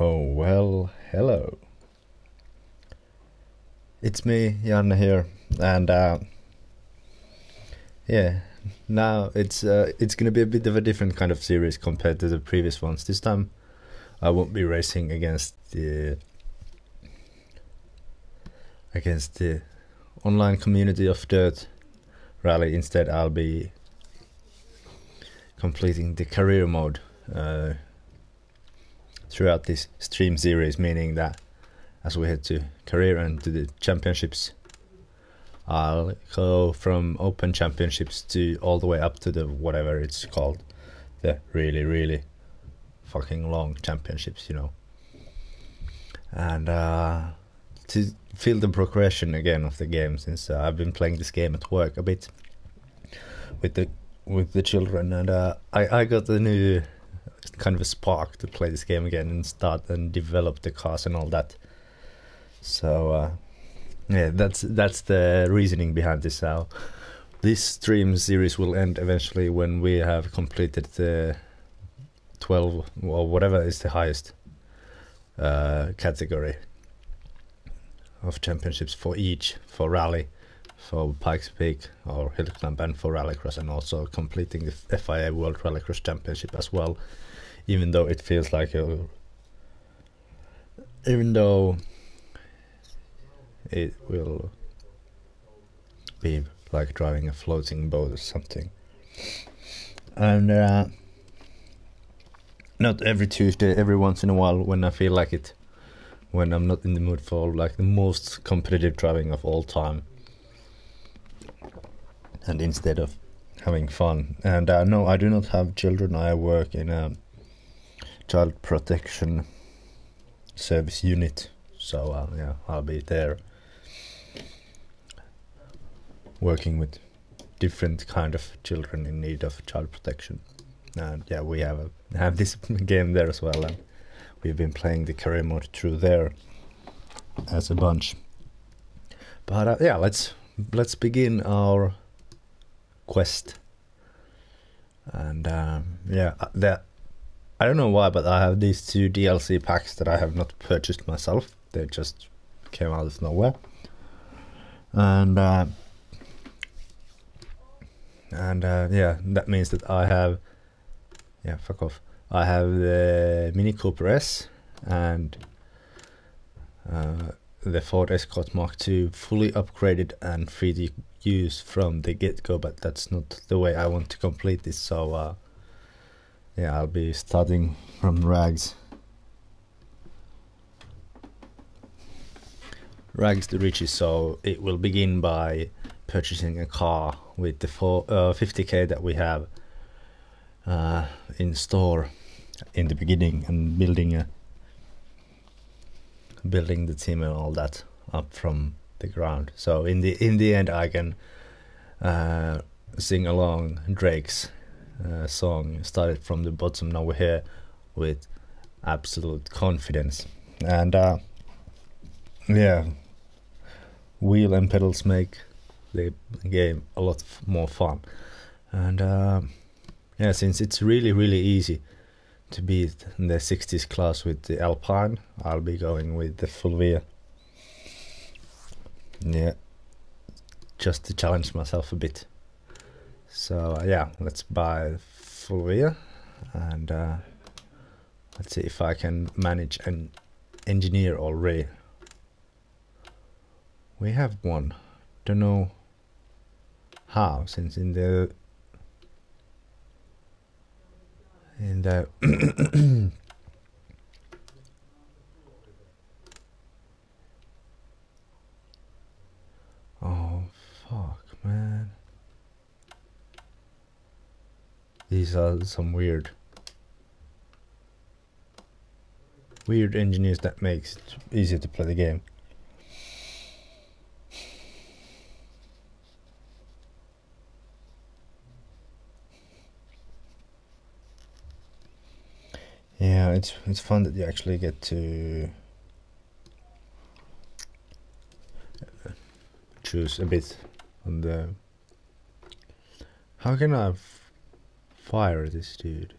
Oh, well, hello. It's me, Janne here, and yeah, now it's gonna be a bit of a different kind of series compared to the previous ones. This time, I won't be racing against the online community of Dirt Rally. Instead, I'll be completing the career mode throughout this stream series, meaning that as we head to career and to the championships, I'll go from open championships to all the way up to the whatever it's called, the really fucking long championships, and to feel the progression again of the game, since I've been playing this game at work a bit with the children, and I got a new kind of a spark to play this game again and start and develop the cars and all that. So yeah, that's the reasoning behind this. How this stream series will end eventually when we have completed the 12 or whatever is the highest category of championships for each, for Rally, for Pikes Peak or Hill Climb, and for Rallycross, and also completing the FIA World Rallycross Championship as well, even though it feels like even though it will be like driving a floating boat or something. And not every Tuesday, every once in a while when I feel like it, when I'm not in the mood for like the most competitive driving of all time, and instead of having fun. And no, I do not have children. I work in a child protection service unit, so yeah, I'll be there working with different kind of children in need of child protection. And yeah, we have this game there as well, and we've been playing the career mode through there as a bunch. But yeah, let's begin our quest. And yeah, I don't know why, but I have these two DLC packs that I have not purchased myself. They just came out of nowhere, and yeah, that means that I have, yeah, fuck off. I have the Mini Cooper S and the Ford Escort Mark II fully upgraded and free to use from the get-go, but that's not the way I want to complete this, so yeah, I'll be starting from rags to riches. So it will begin by purchasing a car with the 50k that we have in store in the beginning, and building the team and all that up from the ground. So in the end, I can sing along Drake's song, started from the bottom, now we're here, with absolute confidence. And yeah, wheel and pedals make the game a lot more fun. And yeah, since it's really easy to beat the 60s class with the Alpine, I'll be going with the Fulvia. Yeah, just to challenge myself a bit. So yeah, let's buy Fulvia, and let's see if I can manage an engineer already. We have one. Don't know how, since in the oh fuck, man. These are some weird engineers that makes it easier to play the game. Yeah, it's fun that you actually get to choose a bit on the. How can I fire this dude?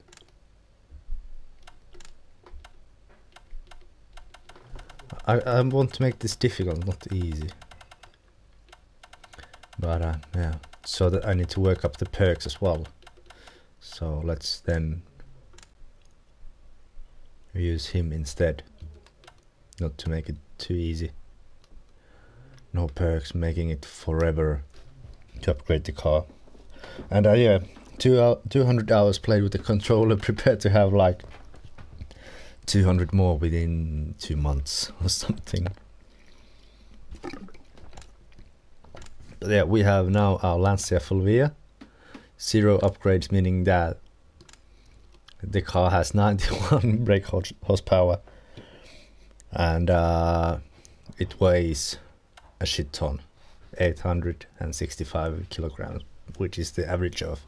I want to make this difficult, not easy. But yeah, so that I need to work up the perks as well. So let's then use him instead, not to make it too easy. No perks, making it forever to upgrade the car. And yeah, 200 hours played with the controller, prepared to have like 200 more within 2 months or something. But yeah, we have now our Lancia Fulvia. 0 upgrades, meaning that the car has 91 brake horsepower, and it weighs a shit ton, 865 kilograms, which is the average of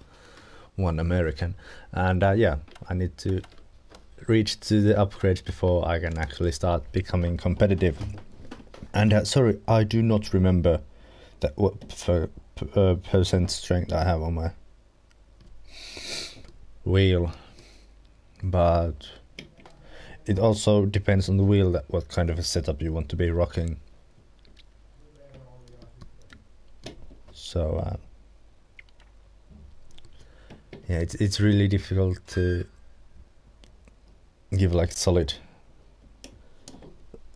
one American. And yeah, I need to reach to the upgrades before I can actually start becoming competitive. And sorry, I do not remember that what percent strength I have on my wheel, but it also depends on the wheel, that what kind of a setup you want to be rocking. So yeah, it's really difficult to give like solid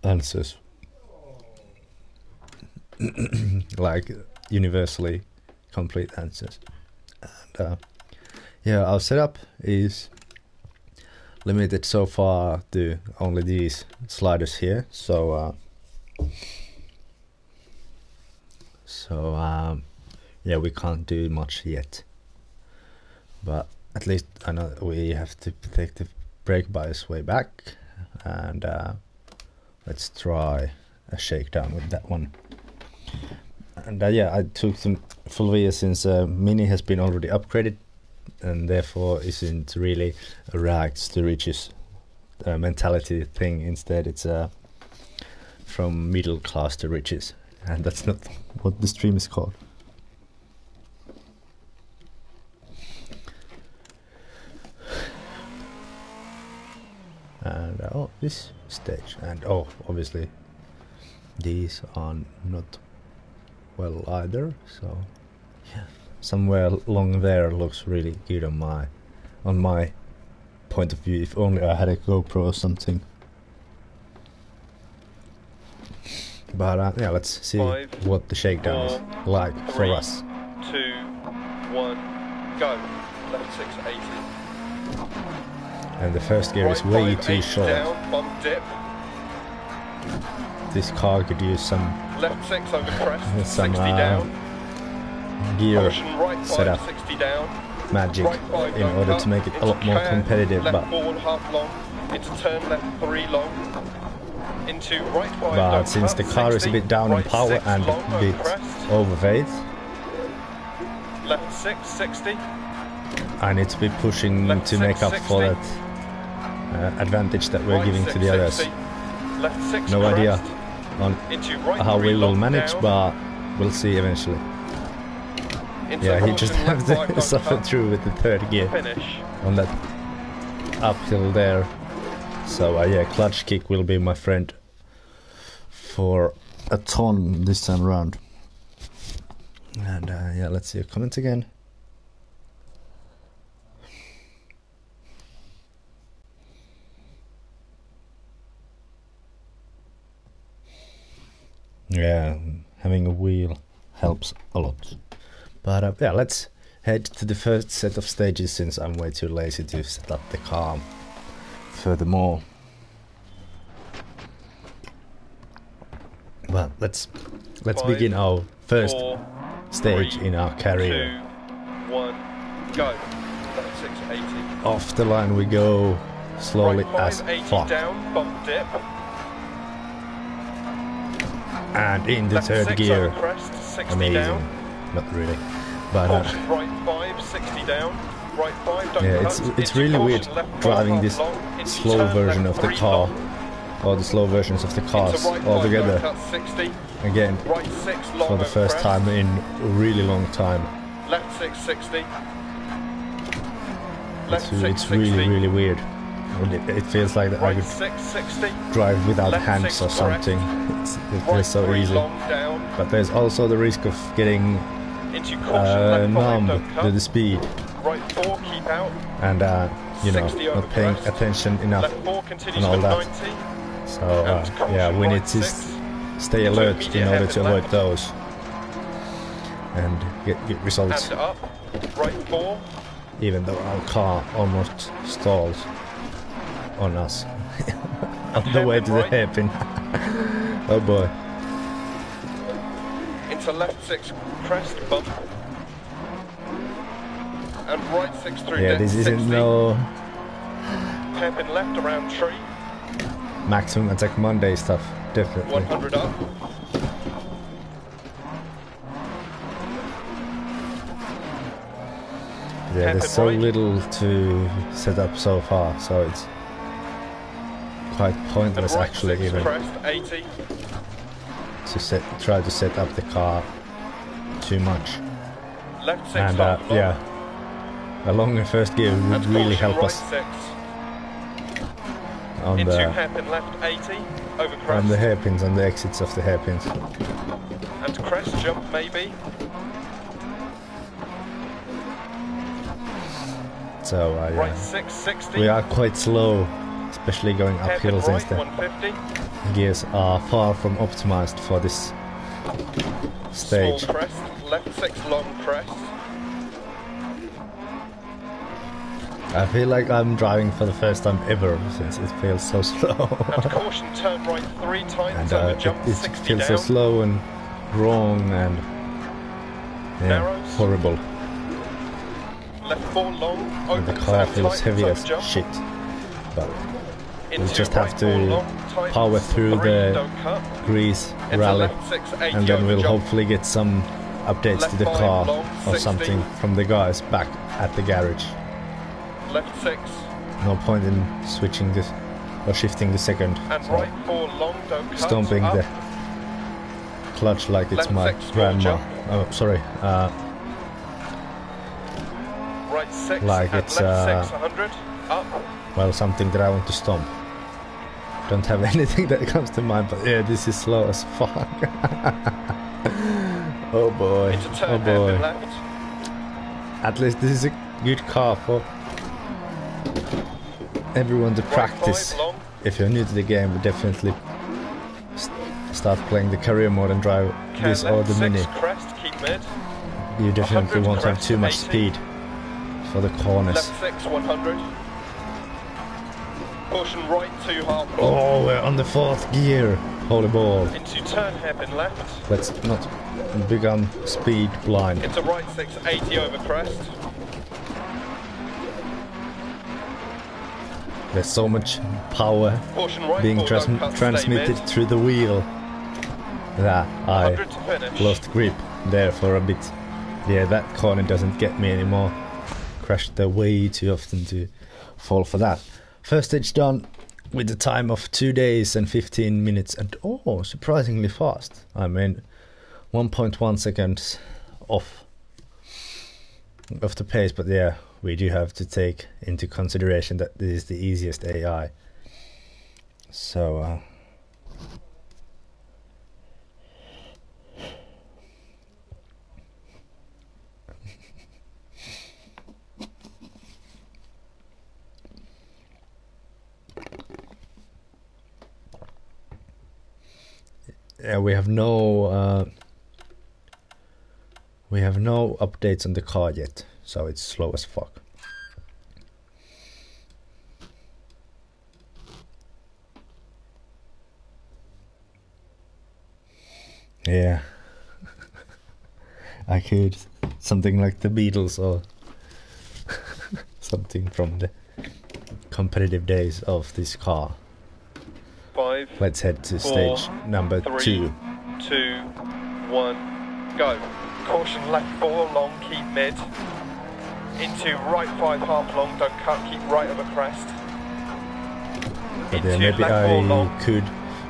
answers, like universally complete answers. And yeah, our setup is limited so far to only these sliders here. So yeah, we can't do much yet. But at least I know we have to take the brake bias way back, and let's try a shakedown with that one. And yeah, I took some Fulvia since Mini has been already upgraded, and therefore isn't really a rags to riches mentality thing. Instead, it's from middle class to riches, and that's not what the stream is called. And oh, this stage, and oh, obviously these are not well either. So yeah, somewhere along there looks really good on my point of view. If only I had a GoPro or something. But yeah, let's see 5, what the shakedown 4, is like 3, for us. 2, 1, go. Left 680. And the first gear is way too short. Down, bump dip. This car could use some left 6 over crest, some 60 down. Gear right 5, setup 60 down. Magic right in order up. To make it a lot more competitive. Left but 4 1/2 long. Into turn left 3 long. Into right 5. But since the car 60, is a bit down right in power and a bit overweight, left 6 60. I need to be pushing left to make up 60. For that advantage that we're right giving to the others. Left 6 no crest. Idea on right how we will manage, down. But we'll see eventually. Into yeah, he just has to suffer through with the third gear finish. On that uphill there. So yeah, clutch kick will be my friend for a ton this time around. And yeah, let's see your comments again. Yeah, having a wheel helps a lot. But yeah, let's head to the first set of stages, since I'm way too lazy to set up the car furthermore. Well, let's 5, begin our first 4, stage 3, in our career. 2, 1, go. Left 680. Off the line we go, slowly right as fuck. Down, bump dip. And in the left third gear, crest, amazing. Down. Not really, but right 5, 60 down. Right 5, don't yeah, it's really weird driving this slow version of the car, or the slow versions of the cars right all together. Again, right 6, for the first time in a really long time. Left 6 60. Left it's really weird. And it feels like that I could 660. drive without Left hands 6 or something. It Right feels so 3 easy. long down. But there's also the risk of getting Into caution, left 5, numb don't cut. to the speed. Right 4, keep out. And you know, 60 over not paying crest. attention enough Left 4 continues and all for that. 90. So And caution, yeah, we right need to 6. stay Into alert immediate in order hairpin to avoid left. those and get results. And up. Right 4. Even though our car almost stalls on us on the way to the right. hairpin. Oh boy. Into left 6 crest bump. And right 6 through Yeah, dent this isn't 60. no Hairpin left around tree. maximum attack Monday stuff, definitely. 100 up. Yeah, there's so right. little to set up so far, so it's quite pointless And right actually 6 even crest 80. to try to set up the car too much. Left 6 And half long. yeah, a longer first gear would And really caution, help right us 6. on Into the hairpin left 80. Over crest. hairpins, on the exits of the hairpins. And crest jump maybe. So Right yeah, 660. we are quite slow, especially going Hairpin uphill since right the 150. gears are far from optimized for this stage. Small crest. Left 6 long crest. I feel like I'm driving for the first time ever since it feels so slow. And caution, turn right 3 times And over jump it 60 feels down. so slow and wrong and yeah, Narrows. horrible. Left 4 long. And Open the car and feels tight, heavy over as jump. shit. But Into just right have 4 to long, tight, power through 3, the don't cut. Greece Into rally, left 6 80 and then over we'll jump. hopefully get some updates Left to the 5 car long, or 60. something from the guys back at the garage. Left 6 No point in switching this or shifting the second. and So right 4 long, don't cut. stomping up. the clutch like it's Left my 6 small grandma. jump. Oh, sorry. Right 6 like and it's, left 6 100 up. Well, something that I want to stomp. Don't have anything that comes to mind, but yeah, this is slow as fuck. Oh boy. Into Oh turn hairpin boy. left. At least this is a good car for everyone to Right practice. 5 long. If you're new to the game, we definitely start playing the career mode and drive this or left the 6 mini. crest, keep mid. You definitely 100 won't have crest, too much 80. speed for the corners. Left 6 100. Caution right 2 half long. Oh, we're on the 4th gear. Holy ball. Into turn hairpin left. Let's not become speed blind. Into right 6 80 over crest. There's so much power Caution right being 4 don't cut, stay transmitted mid. through the wheel that I 100 to finish. lost grip there for a bit. Yeah, that corner doesn't get me anymore. Crashed there way too often to fall for that. First stage done with the time of 2 days and 15 minutes and oh, surprisingly fast. I mean 1.1 seconds off of the pace, but yeah, we do have to take into consideration that this is the easiest AI. So yeah, we have no updates on the car yet, so it's slow as fuck. Yeah. I could something like the Beatles or something from the competitive days of this car. 5 Let's head to 4, stage number 3, 2. 2 1 go. Caution left 4 long, keep mid. Into right 5 half long, don't cut, keep right over crest. But Into maybe left 4 long. I could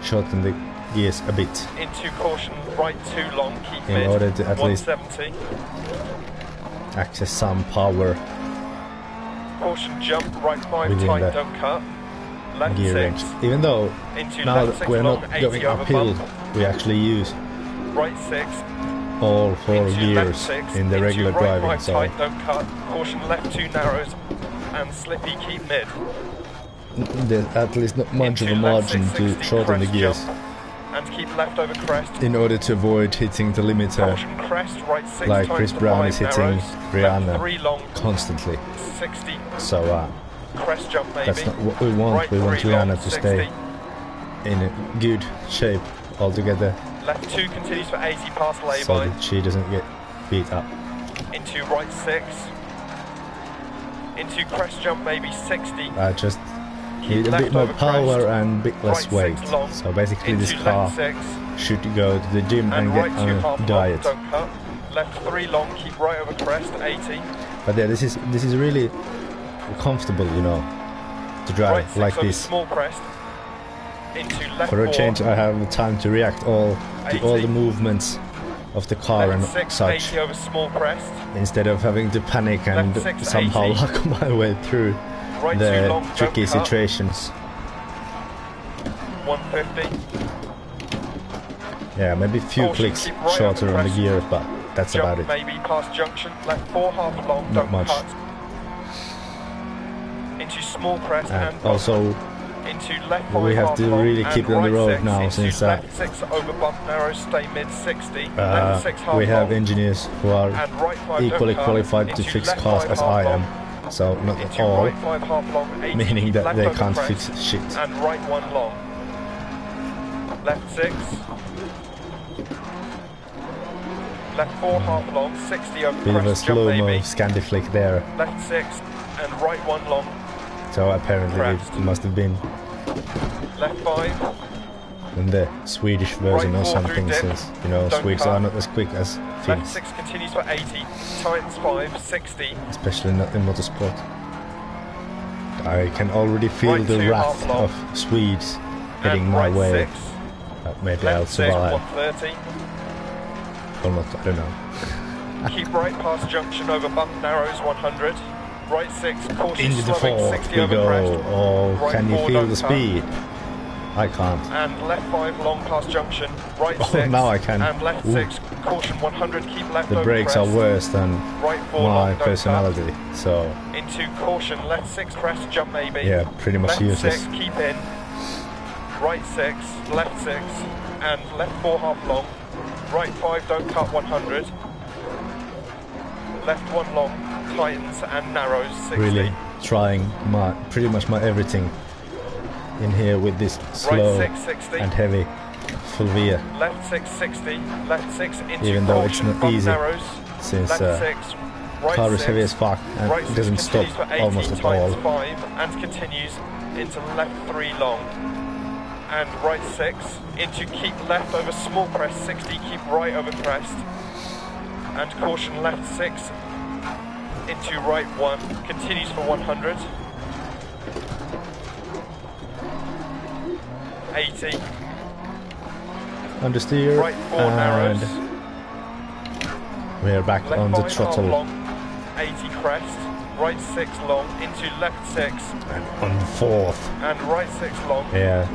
shorten the gears a bit Into caution right 2 long, keep in mid. order to at least 170. access some power Caution jump, right 5 within tight, the don't cut. Left gear 6. range. Even though Into now left that 6 we're long, not 80 going over uphill, bump. we actually use Right 6. all 4 Into gears left 6. in the into regular right driving, 5 so tight, don't cut. Caution left 2 narrows. And slippy, keep mid. there's at least not much of Into a left margin to 660, shorten the crest gears jump. And keep left over crest. in order to avoid hitting the limiter Caution crest, right 6 like times Chris to Brown 5 is hitting narrows. Rihanna Left 3 long, constantly. 60. So Crest jump maybe. that's not what we want. Right We want 3 long, Rihanna to 60. stay in a good shape altogether, Left 2 continues for 80 past so lay-by. that she doesn't get beat up. Into right 6. Into crest jump maybe 60. I just Keep need a left bit more over power crest. and a bit less Right weight. 6 long. So basically Into this car left 6. should go to the gym and get right 2 on half a diet. long, don't cut. Left 3 long, keep right over crest, 80. But yeah, this is really comfortable, you know, to drive Right 6 like over this. small crest. Into left For a 4. change, I have time to react to all 80. the movements of the car Left and 6, such, 80 over small crest. instead of having to panic and Left 6, somehow 80. luck my way through Right 2 the long, tricky don't cut. situations. 150. Yeah, maybe a few Caution, clicks keep right shorter over on the crest. gears, but that's Jump about it. maybe past junction. Left 4 half long, Not don't much. cut. Into small crest And and also, into left 5 we have half to long really and keep it on the right road 6 now, into since left 6 over bump narrow, stay mid 60. Left 6 half we have long engineers who are and right 5 equally don't cut. qualified to Into fix left cars 5 as half I long. am. So not at Into all, right 5 half long, 80, meaning that left they over can't crest, fix shit. and right 1 long. Left 6. Left 4 half long, 60 over Bit of a crest jump slow-mo maybe. Scandi flick there. Left 6 and right 1 long. So apparently Crest. it must have been Left 5. in the Swedish version Right or 4 something, through dip. since, you know, Don't Swedes cut. are not as quick as Left Finns, 6 continues for 80. Tightens 5, 60. especially not in motorsport. I can already feel Right the 2 wrath half long. of Swedes heading And my right way. 6. But maybe I'll Left 6, survive. 130. Or not, I don't know. Keep right past junction over bump narrows, 100. Right 6, caution Into the slowing, fourth 60 we over go. crest. Oh, Right can you 4 feel don't the cut. speed? I can't. And left 5 long past junction. Right Oh, 6. now I can. And left Ooh. 6, caution 100, keep left The over brakes are crest. worse than Right 4 my long, don't personality, so cut. Into caution, left 6 crest, jump maybe. yeah, pretty much Left useless. 6, keep in. Right 6, left 6, and left 4 half long. Right 5, don't cut, 100. Left 1 long, tightens and narrows, 60. Really trying pretty much my everything in here with this slow Right 6, 60. and heavy Fulvia, Left 6, 60. Left 6 into even though it's caution, not bump easy, narrows. since Left 6, right car is 6. heavy as fuck and Right it 6 doesn't stop continues for 80, almost at tightens all. 5 and continues into left 3 long. And right 6 into keep left over small crest, 60, keep right over crest. And caution left 6 into right 1, continues for 100. 80. Understeer, Right 4 narrows. and we're back Left on the 5 throttle. half long, 80 crest. Right 6 long into left 6 And on fourth. and right 6 long. Yeah,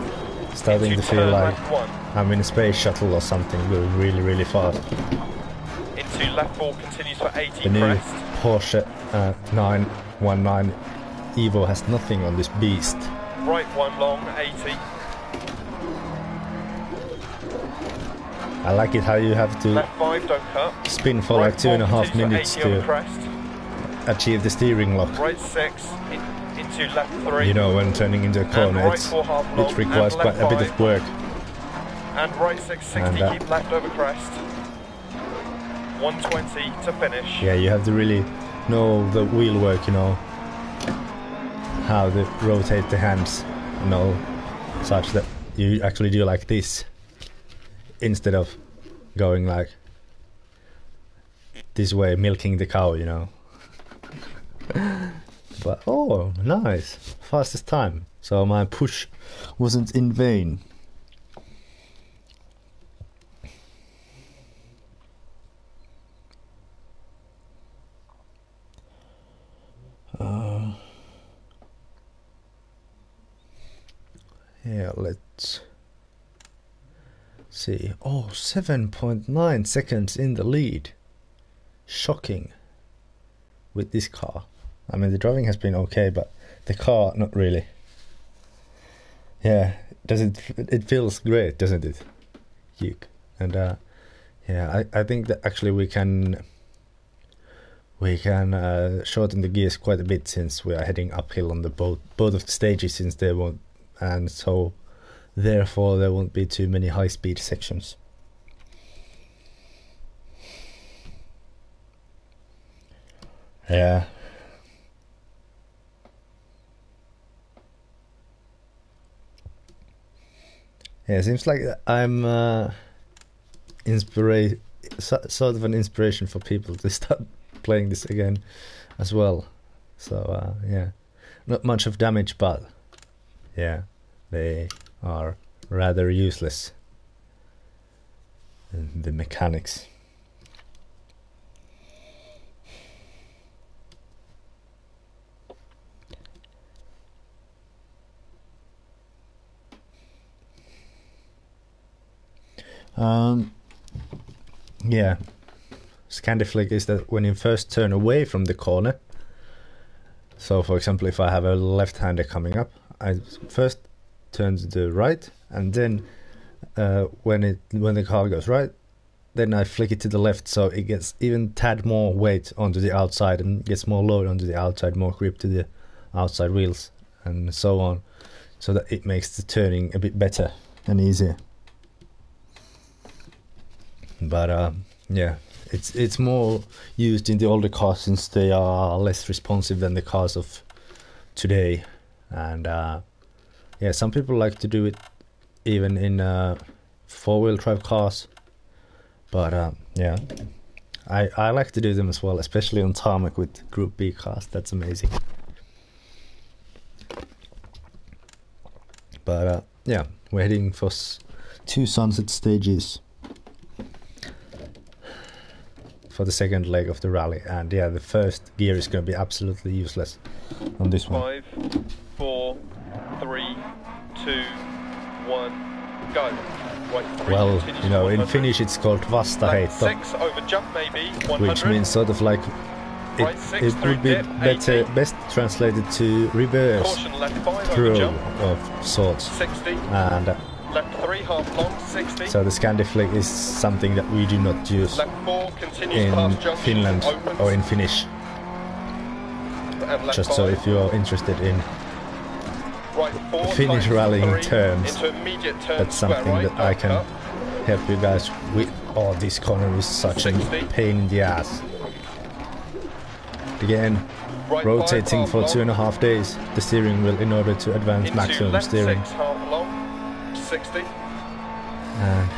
starting into to feel turn like left 1. I'm in a space shuttle or something, going really, really fast. Into left 4 continues for 80 The new crest. Porsche 919 Evo has nothing on this beast. Right 1 long, 80. I like it how you have to Left 5 don't cut. spin for Right like 2.5 4 minutes continues for 80 over to crest. achieve the steering lock. Right 6 into left 3. You know, when turning into a corner, right 4 half long, it requires and quite left a bit of 5. work. And right 6, 60, And, keep left over crest. 120 to finish. Yeah, you have to really know the wheel work, you know, how to rotate the hands, you know, such that you actually do like this instead of going like this way, milking the cow, you know. But oh, nice, fastest time. So my push wasn't in vain. Yeah, let's see. Oh, 7.9 seconds in the lead. Shocking with this car. I mean, the driving has been okay, but the car not really. Yeah, it feels great, doesn't it? Yuck. And yeah, I think that actually we can shorten the gears quite a bit, since we are heading uphill on the both of the stages, since they won't, and so therefore there won't be too many high speed sections. Yeah. Yeah, it seems like I'm sort of an inspiration for people to start playing this again as well. So yeah, not much of damage, but yeah, they are rather useless, the mechanics. Yeah, Scandiflick is that when you first turn away from the corner. So for example, if I have a left-hander coming up, I first turn to the right, and then when the car goes right, then I flick it to the left, so it gets even tad more weight onto the outside and gets more load onto the outside, more grip to the outside wheels, and so on, so that it makes the turning a bit better and easier. But yeah, it's more used in the older cars, since they are less responsive than the cars of today. And yeah, some people like to do it even in four-wheel drive cars. But yeah, I like to do them as well, especially on tarmac with Group B cars. That's amazing. But yeah, we're heading for 2 sunset stages for the second leg of the rally, and yeah, the first gear is going to be absolutely useless on this one. 5, 4, 3, 2, 1, go. Well, you know, in Finnish it's called vastaheitto, which means sort of like it would be best translated to reverse throw of sorts. And left 3 half long, 60. So the Scandiflick is something that we do not use in Finland or in Finnish. Just so if you are interested in Finnish rallying terms, that's something that I can help you guys with. Oh, this corner is such a pain in the ass. Again, rotating for 2.5 days the steering wheel in order to advance maximum steering. 60. And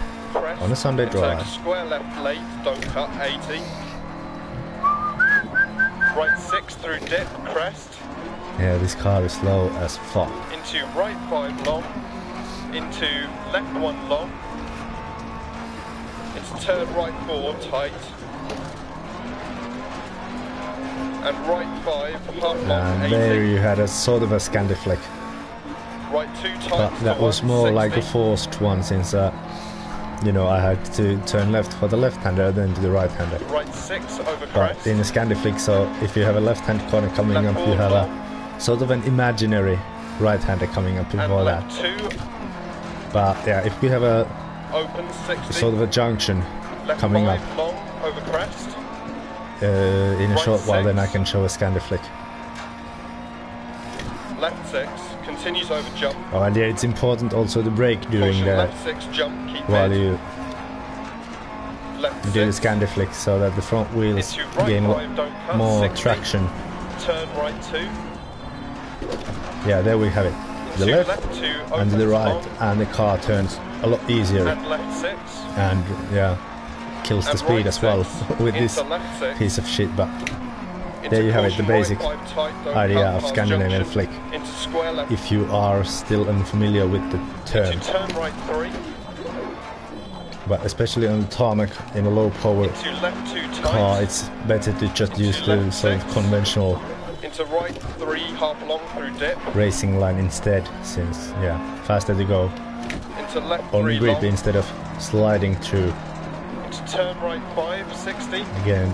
on a Sunday drive. Square left late, don't cut, 80. Right 6 through dip, crest. Yeah, this car is slow as fuck. Into right 5 long. Into left 1 long. Into turn right 4 tight. And right 5 half long, and 80. There you had a sort of a Scandiflick. Right 2 tight, but that was more 60. Like a forced one, since you know, I had to turn left for the left-hander, then to the right-hander. Right 6 over but crest. In a Scandiflick, so if you have a left-hand corner coming left up, you have long. a sort of an imaginary right-hander coming up before and that. 2. But yeah, if we have a open 60. Sort of a junction left coming 5 up long over crest. In a right short 6. while, then I can show a Scandiflick. Left 6 continues over jump. Oh, and yeah, it's important also to brake during Caution, the left 6 jump, keep while mid. you left do the 6 Scandiflick, so that the front wheels right gain 5, don't cut, more 60. traction. Turn right 2. Yeah, there we have it. To the left, 2 and to the right, long. and the car turns a lot easier. And left 6. And yeah, kills the and speed right as well with into this left 6. piece of shit. But Into there you have it, the caution, basic right 5 tight, don't idea cut, of past Scandinavian junction. flick. Into square left. If you are still unfamiliar with the term. Into turn right 3. But especially on the tarmac in a low power Into left 2 tight. car, it's better to just Into use the left sort of 6. conventional Into right 3, half long through dip. Racing line instead, since yeah, faster to go Into left on 3 grip long. instead of sliding through. Into turn right 5, 60. Again,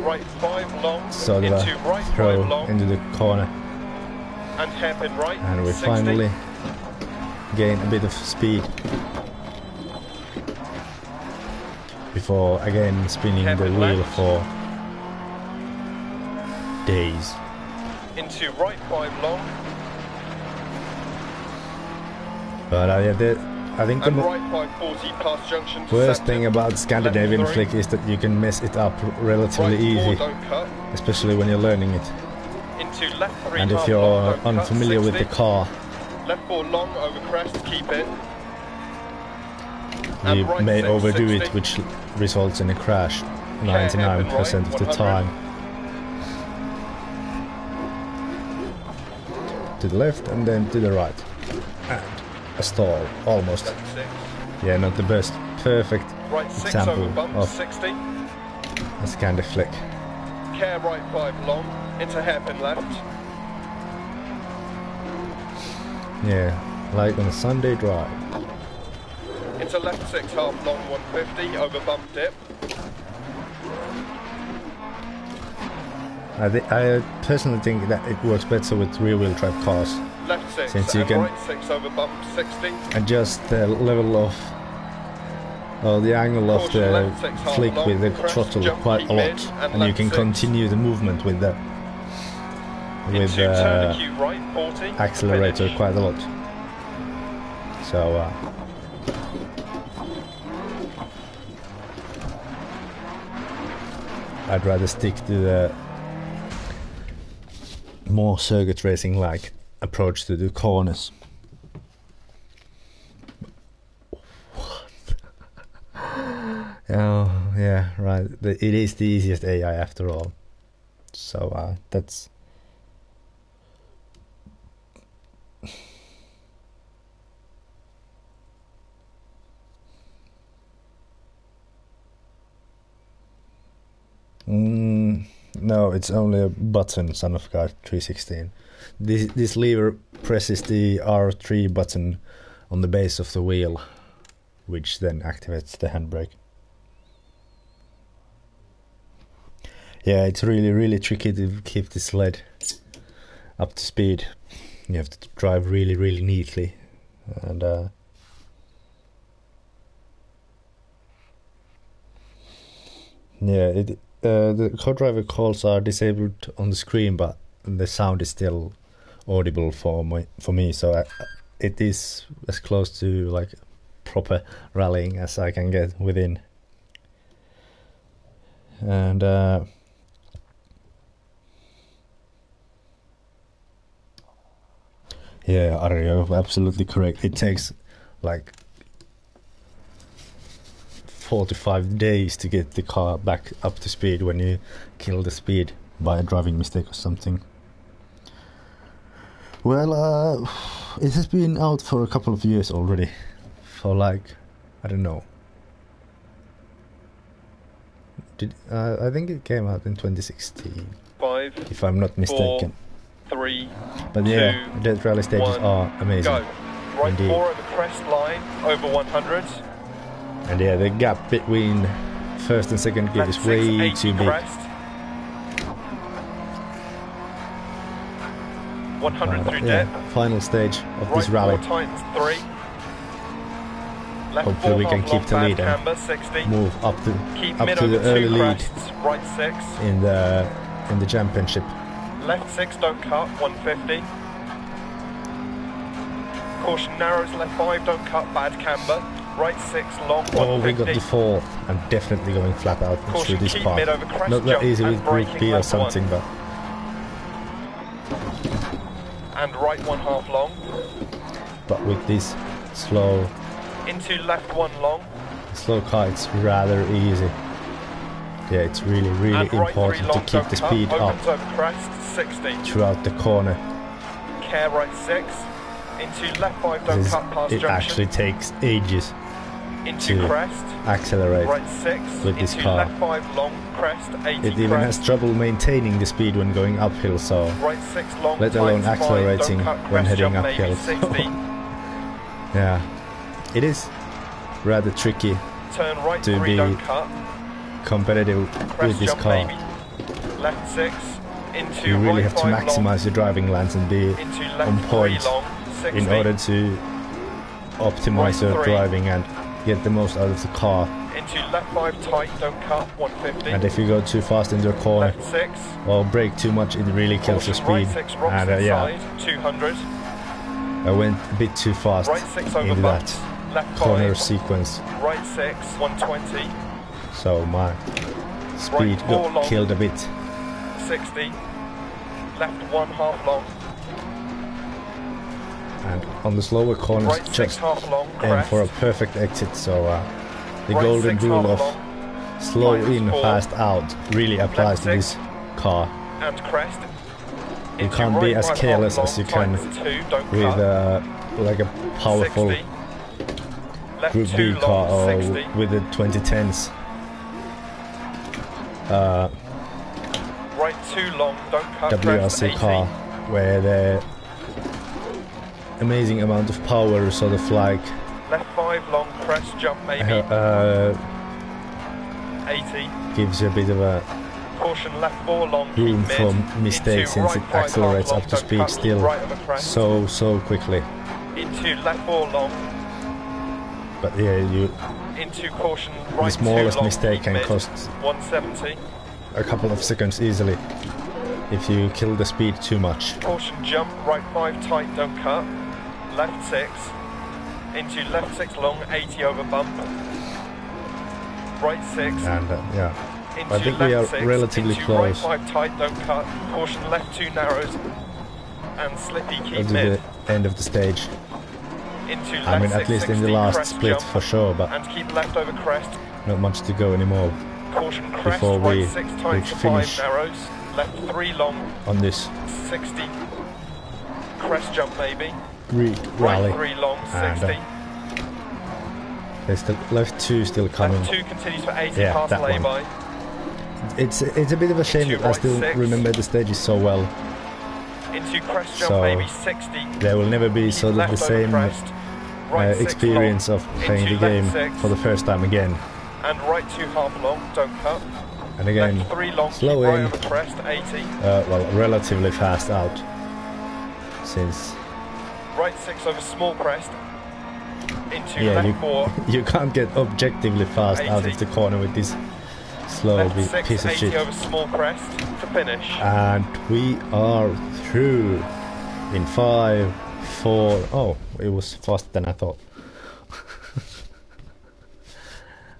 Right 5 long. sort of Into a right 5 throw long. into the corner, And hairpin right. and we 60. finally gain a bit of speed before again spinning the Hairpin wheel left. for days. Into right 5 long. But I think the And right 540 past junction. to worst septum. thing about Scandinavian Left 3. flick is that you can mess it up relatively Right 4, easy, don't cut. especially when you're learning it. Into left 3 And half if you're long, don't cut, unfamiliar with the 60. car, Left 4 long over crest, keep it. you And right may 6, overdo 60. it, which results in a crash 99% of the 100. time. To the left and then to the right. And a stall, almost. Left 6. Yeah, not the best. Perfect Right 6 example over bump, of 60. a Scandi flick. Care right 5 long, into hairpin left. Yeah, like on a Sunday drive. Into left 6 half long, 150, over bump dip. I personally think that it works better with rear-wheel drive cars. Left 6 Since you and can right 6 over bump, 60. adjust the level of, or the angle of Caution, the left 6 half flick long, with the crest, throttle jump, quite keep a mid, lot, and and you left can 6. continue the movement with the Into turn acute right, 40. accelerator finish. quite a lot. So I'd rather stick to the more circuit racing like approach to the corners. Oh yeah, right. It is the easiest AI after all. So that's no, it's only a button, son of God 316. This lever presses the R3 button on the base of the wheel, which then activates the handbrake. Yeah, it's really tricky to keep the sled up to speed. You have to drive really neatly, and yeah, the co-driver calls are disabled on the screen, but the sound is still audible for me. So it is as close to like proper rallying as I can get within. And yeah, Arjo, absolutely correct. It takes like 45 days to get the car back up to speed when you kill the speed by a driving mistake or something. Well, it has been out for a couple of years already. For like, I don't know. I think it came out in 2016. 5, if I'm not mistaken. 4, 3, But yeah, the rally stages 1, are amazing. go. Right Indeed. 4 over crest line, over 100. And yeah, the gap between first and second gear Left is 6, way 80 too big. crest. 100 through Yeah, dip. final stage of Right this rally. 4 times 3. Left Hopefully 4 we can half keep long, the bad lead and camber, 60. move up Keep to mid the over early 2 lead crests, right 6. in the championship. Left 6, don't cut, 150. Caution narrows, left 5, don't cut, bad camber. Right 6, long, 150. Oh, we got the fall. I'm definitely going flat out Caution, through this keep part. mid over crest, Not that jump, easy and with Group braking B or left something, 1. but And right 1 half long. with this slow Into left 1 long. car, it's rather easy. Yeah, it's really And right 3 important to long, keep don't the cut, speed up opens over crest, 60. throughout the corner. Care right 6. Into left 5, don't cut past It junction. actually takes ages. into to crest, accelerate right 6, with this into car. left 5 long, crest, 80 It even has trouble maintaining the speed when going uphill, so right 6 long, let alone tight 5, accelerating don't cut, when crest heading jump maybe, uphill. 60, Yeah, it is rather tricky turn right to 3, be don't cut, competitive crest with this jump car. maybe, left 6, into You really right have to 5 long, maximize your driving lines and be into on left 3 point long, 60, in order to optimize Right your 3. driving and get the most out of the car. into left 5 tight, don't cut, 150, And if you go too fast into a corner left 6, or brake too much, it really kills your caution speed. right 6, rocks And yeah, inside, 200, I went a bit too fast right 6 over into bumps, that left corner 5, sequence, right 6, 120, so my speed Right 4 got long. killed a bit. 60, left 1 half long, And on the slower corners, right 6 just half long, aim crest, for a perfect exit. So the right golden 6 rule half of long, slow in, -4, fast out really applies to six. this car. and crest, You into can't be right as 5 careless half as you long, can -2, don't with cut, like a powerful 60, left Group 2 B car long, or 60, with the 2010s. right 2 long, don't cut, crest, WRC 80, car, where the amazing amount of power sort of like left 5 long, crest jump maybe, 80, gives you a bit of a caution left 4 long, room keep for mid, mistakes into since right it 5 accelerates half long, up to don't speed cut, keep still right over crest, so quickly. into left 4 long, But yeah, into caution the right 2 smallest long, mistake keep can mid, cost 170, a couple of seconds easily if you kill the speed too much. caution jump right 5 tight, don't cut, left 6, into left 6 long, 80 over bump, right 6, And yeah, into I think left we are 6, relatively into close right 5 tight, don't cut, caution left 2 narrows, and slippy keep to mid, the end of the stage. into left I mean, 6, at least in the 60, last crest split jump, for sure, but and keep left over crest, not much to go anymore caution crest, before we right 6 tight reach to 5 finish narrows, left 3 long, on this 60, crest jump maybe, rally. right 3 long, And, 60, There's the left 2 still coming. left 2 continues for 80 Yeah, past that one. lay-by, It's a bit of a shame Into that I right still 6. remember the stages so well. into crest jump So, maybe, 60, There will never be keep sort of left the over same crest, right 6 experience long, of playing the into game left 6, for the first time again. and right 2 half long, don't cut, And again, left 3 long, slow keep right in. over crest, 80, Well, relatively fast out, since right 6 over small crest, into yeah, left 4, you can't get objectively fast out 80. of the corner with this slow left 6, piece of 80 shit. over small crest, to finish, And we are through in 5, 4. Oh, it was faster than I thought.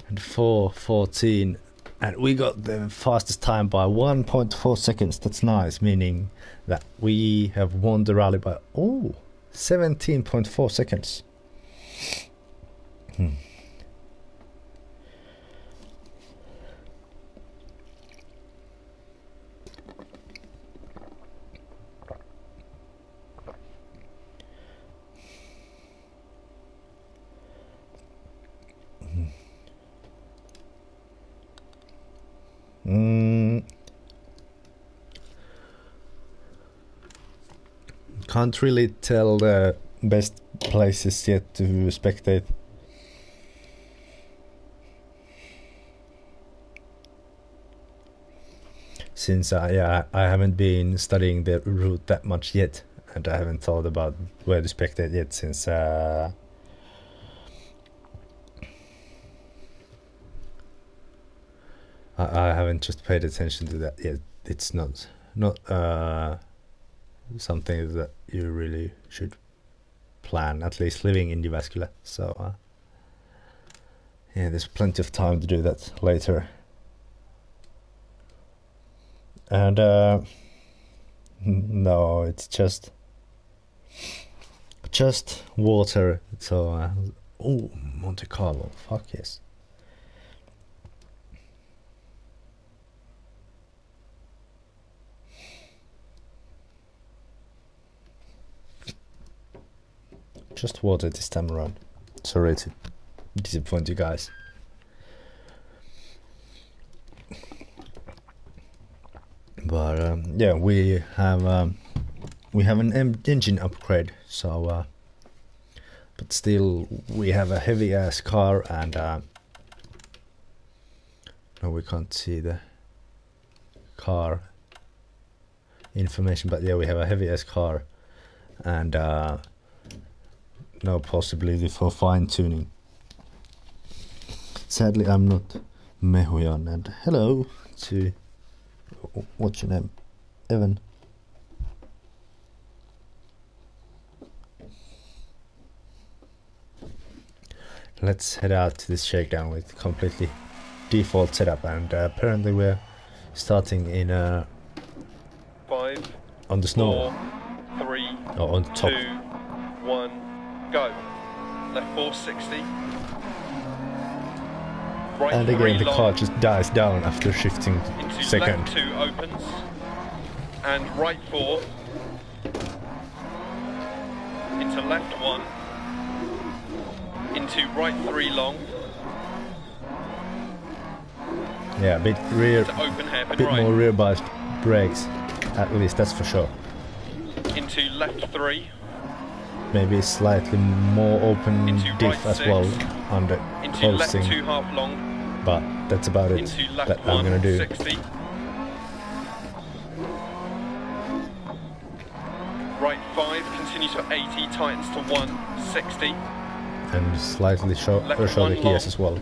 And 4:14, and we got the fastest time by 1.4 seconds. That's nice, meaning that we have won the rally by 17.4 seconds. Can't really tell the best places yet to spectate. Since I haven't been studying the route that much yet, and I haven't thought about where to spectate yet, since I haven't just paid attention to that yet. It's not something that you really should plan, at least living in Jyväskylä. So yeah, there's plenty of time to do that later. And no, it's just water. So Monte Carlo, fuck yes. Just water this time around. Sorry to disappoint you guys. But yeah, we have an engine upgrade, so but still we have a heavy ass car, and no, we can't see the car information, but yeah, we have a heavy ass car, and no possibility for fine tuning. Sadly, I'm not Mehujan, and hello to, what's your name? Evan. Let's head out to this shakedown with completely default setup, and apparently we're starting in 5 on the snow. 4 3 or on top. 2 1 go. Left 460. Right And 3 again, the long. car just dies down after shifting Into second. left 2 opens. And right 4. Into left 1. Into right 3 long. Yeah, a bit rear, To open hairpin bit right. more rear bias brakes, at least that's for sure. Into left 3. Maybe slightly more open Into diff right as 6. well under Into left closing, 2 half long. but that's about it Into left that 1 I'm gonna do. 60. Right 5 continues for 80, tightens to 1 60. And slightly show Left the one gears long. as well.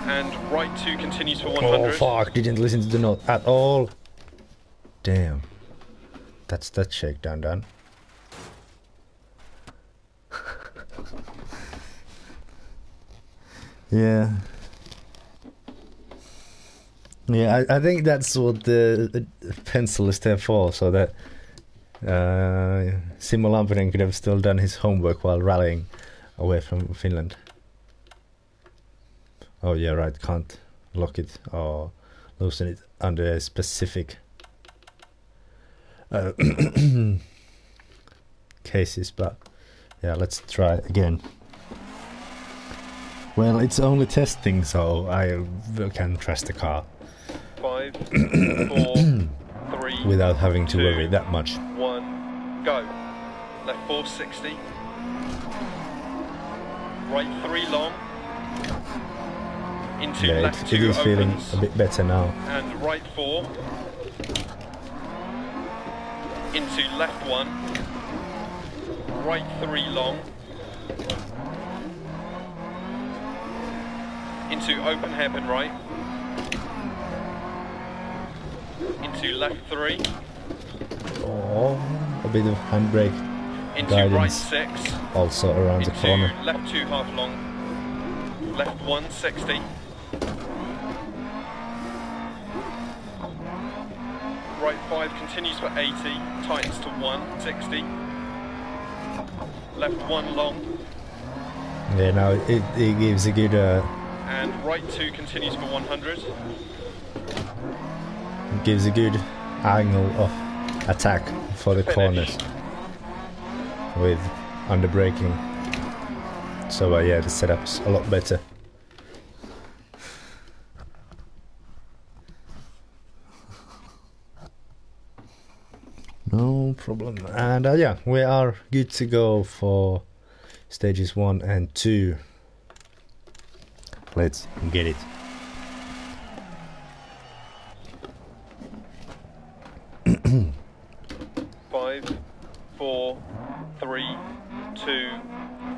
And right 2 continues for 100. Oh fuck, didn't listen to the note at all. Damn. That's that shakedown done. Yeah. Yeah, I think that's what the pencil is there for, so that Simo Lampinen could have still done his homework while rallying away from Finland. Oh yeah, right, can't lock it or loosen it under a specific cases, but yeah, let's try again. Well, it's only testing, so I can trust the car 5 4 3 without having to 2 worry that much. 1 go. Left 460. Right 3 long. Into Yeah, left it 2 is feeling opens. a bit better now. And right 4. Into left 1. Right 3 long. Into open hairpin right. Into left 3. Oh, a bit of handbrake Into right guidance 6. also around the Into corner. left 2 half long. Left 160. Right 5 continues for 80, tightens to 160. Left 1 long. Yeah, now it gives a good And right 2 continues for 100. gives a good angle of attack for the Finish. corners with under braking. So yeah, the setup's a lot better. No problem. And yeah, we are good to go for stages 1 and 2. Let's get it. Five, 4, 3, 2,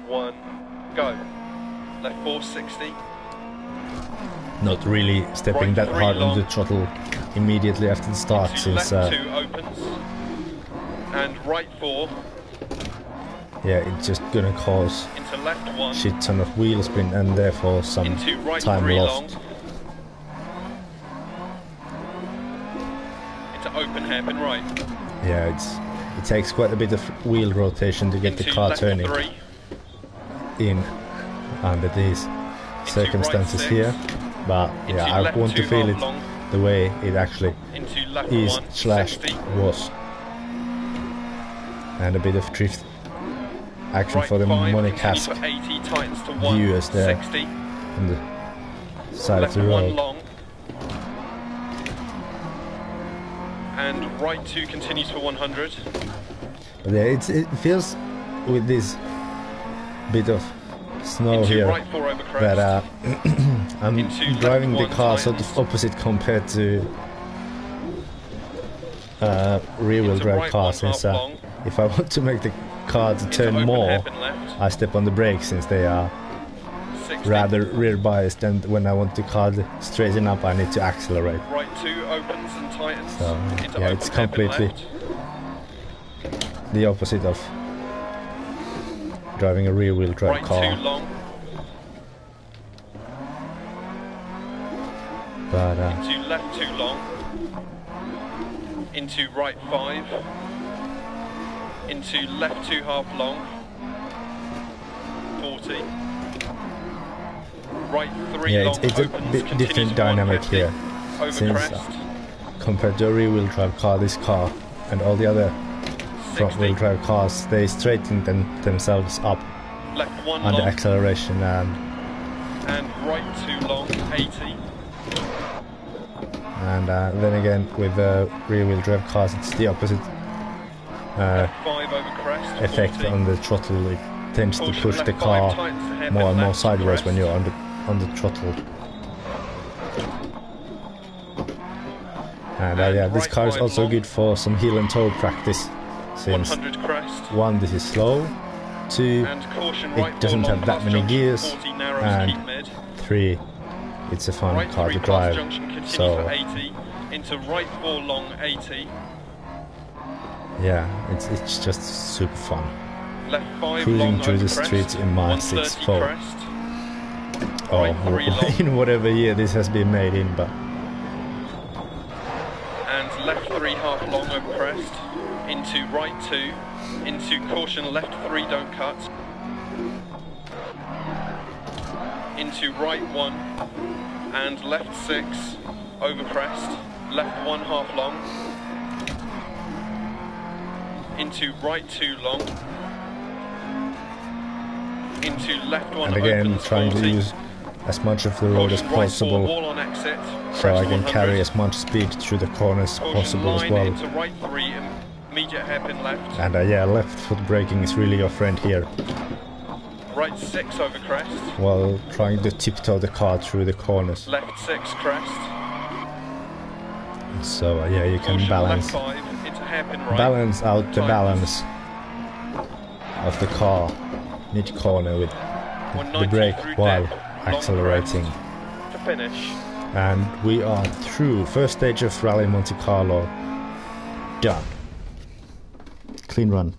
1, go. Left 460. Not really stepping Right that three hard on long. the throttle immediately after the start, Into since left 2 opens. And right 4. yeah, it's just gonna cause Into left 1. shit ton of wheel spin and therefore some Into right time 3 lost. long. Into open hairpin right. Yeah, it takes quite a bit of wheel rotation to get Into the car left turning 3. in under these circumstances right 6. here. But Into yeah, I left want to 2 feel half it long. the way it actually Into left is 1, slash 60. was. And a bit of drift action right for the 5, Monte continue Casp for 80, tightens to viewers there 160. on the side Left of the 1 road. long. And right 2 continues for 100. But yeah, it feels with this bit of snow Into here right 4 over crest. that I'm Into driving left the 1 car sort tightens. of opposite compared to rear-wheel Into drive right car, 1 since half long. if I want to make the car to Into turn open more, hairpin left. I step on the brakes, since they are 60. rather rear biased, and when I want the car to straighten up I need to accelerate. Right 2 opens and tightens. So Into yeah, open it's hairpin completely left. the opposite of driving a rear-wheel drive Right car. 2 long. But Into left 2 long. Into right 5. Into left 2 half long. 40. Right 3 yeah, long it's a opens, bit continues different for dynamic 150, here, over since crest. compared to a rear-wheel drive car, this car and all the other 60. front-wheel drive cars, they straighten themselves up Left 1 under long. acceleration, And right 2 long, 80. and then again with rear-wheel drive cars it's the opposite Left 5 over crest, effect 40. on the throttle. It tends to Caution, push the left 5 car tightens to hairpin more and more left, sideways crest. when you're on the throttle. And yeah, this right car is 5 also long. good for some heel and toe practice, since 100 crest. 1, this is slow, 2, And caution, it right 4 doesn't long have that past many junction, gears, 40 narrows, and keep mid. 3, it's a fun Right car 3 to past drive. junction, continues So for 80. Into right 4 long, 80. yeah, it's just super fun. Left 5 Cruising long through over the crest. streets in my 130 6.4. crest. Oh, Right 3 long. in whatever year this has been made in, but And left 3 half long over crest. Into right 2. Into caution, left 3 don't cut. Into right 1. And left 6 over crest. Left 1 half long. Into right 2 long. Into left 1 and again opens, trying 40. to use as much of the road as Caution, right 4 possible, wall on exit. so I Crest can 100. carry as much speed through the corners as Caution possible as line well. into right 3, immediate hairpin left. And yeah, left foot braking is really your friend here, Right 6 over crest. while trying to tiptoe the car through the corners. Left 6 crest. So yeah, you can Caution, balance left 5 into hairpin right. balance out the Tightens. balance of the car mid corner with the 190 brake through while depth, long accelerating. crest to finish. And we are through first stage of Rally Monte Carlo. Done. Clean run.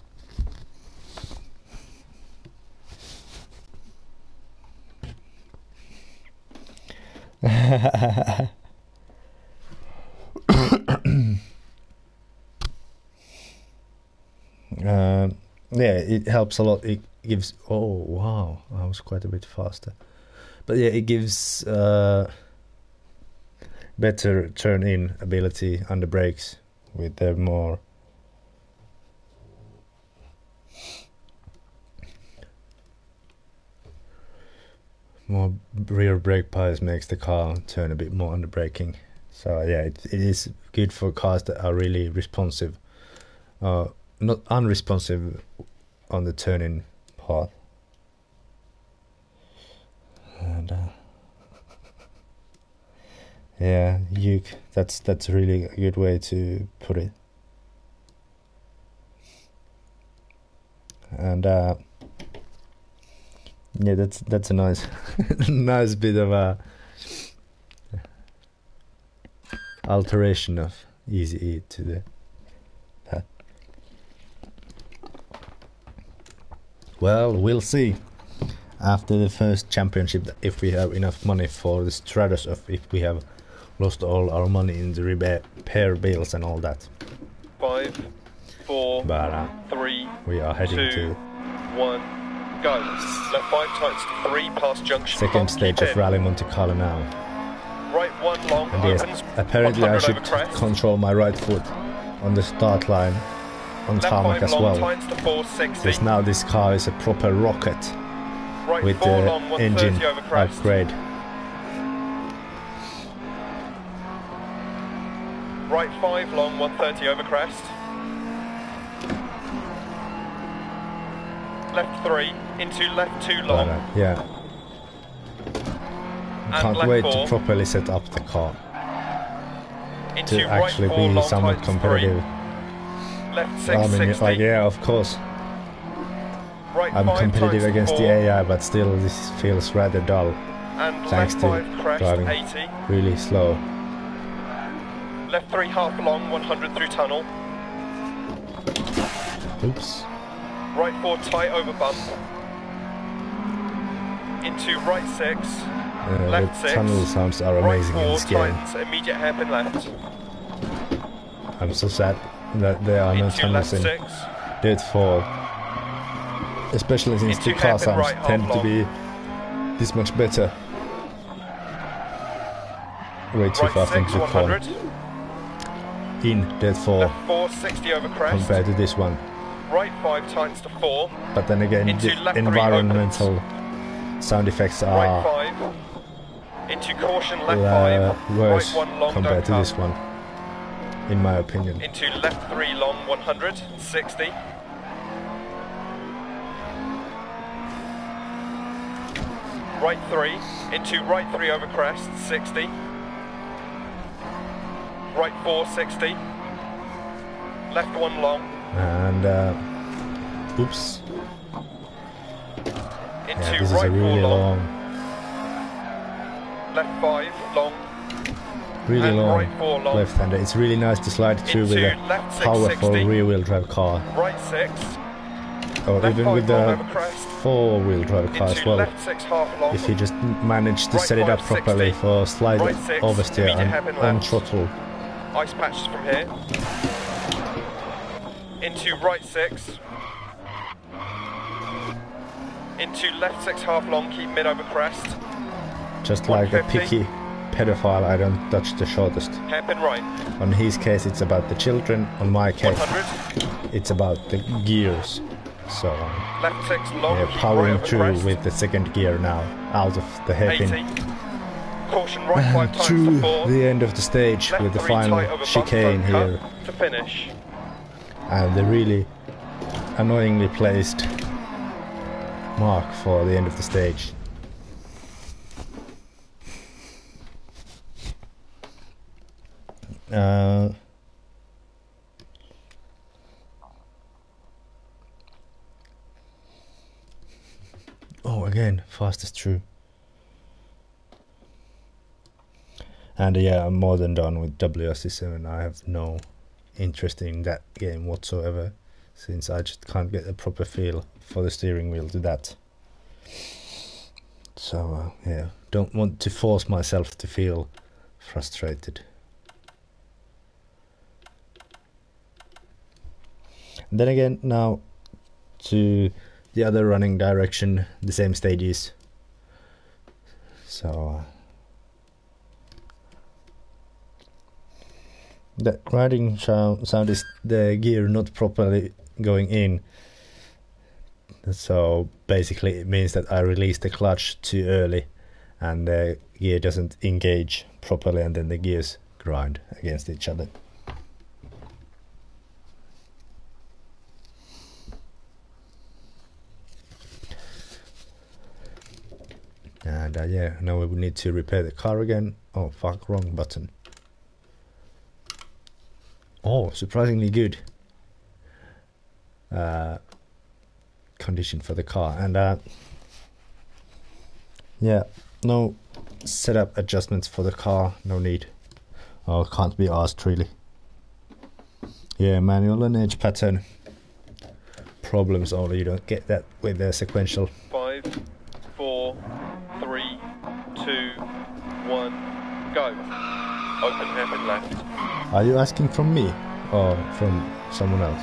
Yeah, it helps a lot. It gives. Oh wow, I was quite a bit faster. But yeah, it gives better turn-in ability under brakes with the more rear brake piles, makes the car turn a bit more under braking. So yeah, it is good for cars that are really responsive, not unresponsive on the turn-in path. And yeah, that's really a good way to put it. And yeah, that's a nice nice bit of a alteration of Easy E to that. Well, we'll see after the first championship if we have enough money for the Stratus, or if we have lost all our money in the repair bills and all that. 5, 4, But 3, we are heading 2, to 1, go. Left 5 tightens to 3 past junction. second Long, stage keep of in. Rally Monte Carlo now. Right 1 long And yes, opens. apparently I 100 should over crest. control my right foot on the start line on left tarmac 5 as long, well. times to 460. Because now this car is a proper rocket Right with 4 the long, 130 engine over crest. upgrade. Right 5 long, 130 over crest. Left 3 into left 2 long. Yeah. And Can't left wait 4 to properly set up the car. into To right actually 4 be long, somewhat times competitive. 3. Left 6, I mean, 60. like, yeah, of course. Right I'm 5 competitive times against 4, the AI, but still this feels rather dull. and Thanks left to 5 crest, driving 80. really slow. Left 3 half long, 100 through tunnel. Oops. Right 4 tight over bump. Into right 6. Left The 6. tunnel sounds are Right amazing 4 in this game. tightens, immediate hairpin left. I'm so sad that there are no Into tunnels left in 6. DiRT 4. Especially since Into the car hairpin sounds right, half tend to long. be this much better. Way too Right fast 6, into the corner. 100. In DiRT 4 Left 4, 60 over crest. compared to this one. Right 5 tightens to 4. But then again, Into the left 3 environmental sound effects Right are 5. Into caution, left 5. worse Right 1 long, compared to don't this cut. one, in my opinion. Into left 3 long, 100, 60. Right 3, into right 3 over crest, 60. Right 4, 60. Left 1 long. And oops. Into Yeah, this is right a really 4 long. long, Left 5 long. really And long right 4 long. left-hander. It's really nice to slide through with Into a left 6, powerful 60. rear-wheel drive car, Right 6. or Left even 5 with long the over crest. four-wheel drive car as Into well. left 6 half long. If you just manage to Right set it up 5, properly 60. for slide Right 6, oversteer immediate and hairpin on left. throttle. Ice patches from here. Into right 6. Into left 6 half long, keep mid over crest. Just like a 150. picky pedophile, I don't touch the shortest. Hairpin right. On his case, it's about the children. On my case, 100. it's about the gears. So Left 6 long, yeah, keep right powering over through crest. with the second gear now, out of the 80. hairpin. Caution right 5 times To to 4. the end of the stage Left with the 3 tight final over bump, chicane don't here, cut to finish. and the really annoyingly placed mark for the end of the stage. Oh, again, fastest through. And yeah, I'm more than done with WRC7. I have no interest in that game whatsoever, since I just can't get a proper feel for the steering wheel to that. So yeah, don't want to force myself to feel frustrated. And then again, now to the other running direction, the same stages. So the riding sound is the gear not properly going in. So basically it means that I release the clutch too early and the gear doesn't engage properly, and then the gears grind against each other. And yeah, now we need to repair the car again. Oh fuck, wrong button. Oh, surprisingly good condition for the car. And yeah, no setup adjustments for the car, no need. Oh, can't be asked really. Yeah, manual and edge pattern problems only, you don't get that with the sequential. 5, 4, 3, 2, 1, go. Open hairpin left. Are you asking from me or from someone else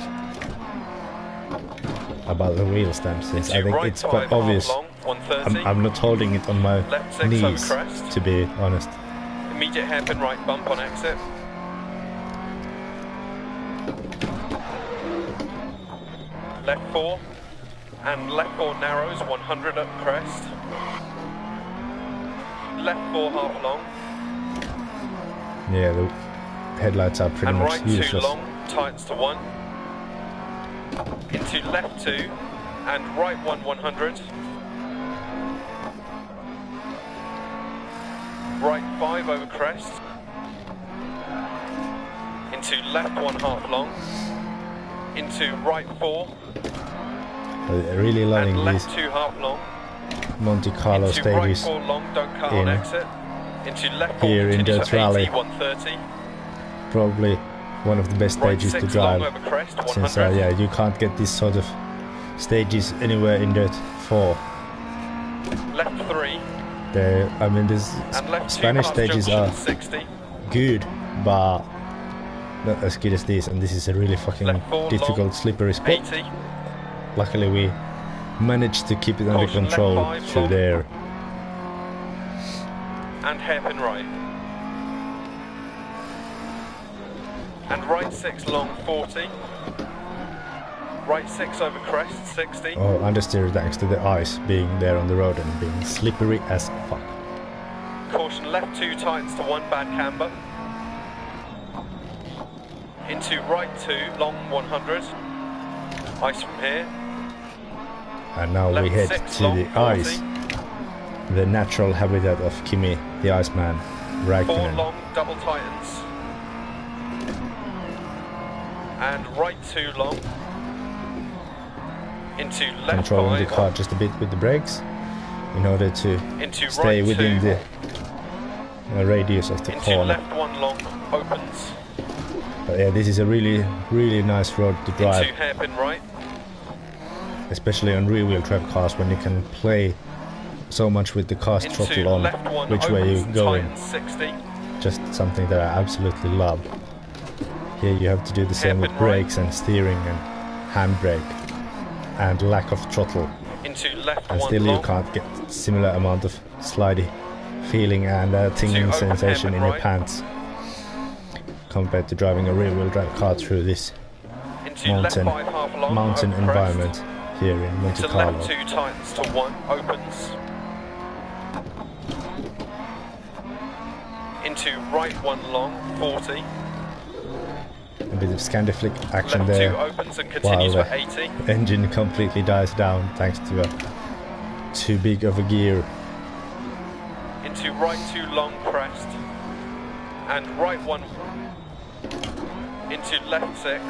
about the wheel stand? Since I think right it's quite 5 obvious. half long, 130. I'm not holding it on my Left 6 knees, over crest. to be honest. Immediate hairpin right bump on exit. left 4, and left 4 narrows, 100 up crest. Left 4 half long. Yeah, the headlights are pretty and much right useless. 2 long, tightens to 1. Into left 2, and right 1, 100. Right 5 over crest. Into left 1 half long. Into right 4. I'm really loving and these left 2 half long. Monte Carlo into right stages 4 long, don't cut on exit. Into left 4, here in continue DiRT to 80, Rallye. 130. Probably one of the best Right stages to 6 drive, long over crest, 100. since yeah, you can't get these sort of stages anywhere in DiRT 4. Left 3. I mean, these And left 2 Spanish past stages junction, are 60. good, but not as good as these, and this is a really fucking Left 4 difficult, long, slippery spot. 80. Luckily we managed to keep it under Caution, left control 5 through long. there. And hairpin right. And right 6 long, 40. Right 6 over crest, 60. Oh, understeer thanks to the ice being there on the road and being slippery as fuck. Caution, left 2 tightens to 1, bad camber. Into right 2, long 100. Ice from here. And now Left we head 6 to long, the 40. ice, the natural habitat of Kimi, the Iceman, 4 Räikkönen. long, double tightens. And right 2 long. Into left Controlling 5. the car just a bit with the brakes in order to Into stay right within 2. the radius of the Into corner. left 1 long, opens. But yeah, this is a really, really nice road to drive, Into hairpin right. especially on rear-wheel drive cars when you can play so much with the car's Into throttle on, left 1, which way opens you and going. tightens, 60. Just something that I absolutely love. Here you have to do the same with Hairpin right. brakes and steering and handbrake and lack of throttle, Into left and 1 still long. you can't get similar amount of slidey feeling and tingling open sensation hairpin in your right. pants compared to driving a rear-wheel drive car through this Into left 5 half long, mountain over crest. environment here in Monte Into Carlo. left 2 tightens to 1, opens. Into right 1 long, 40. A bit of Scandiflick action Left there, 2 opens and while continues the for 80. engine completely dies down thanks to a too big of a gear. Into right 2 long, crest. And right 1. Into left 6.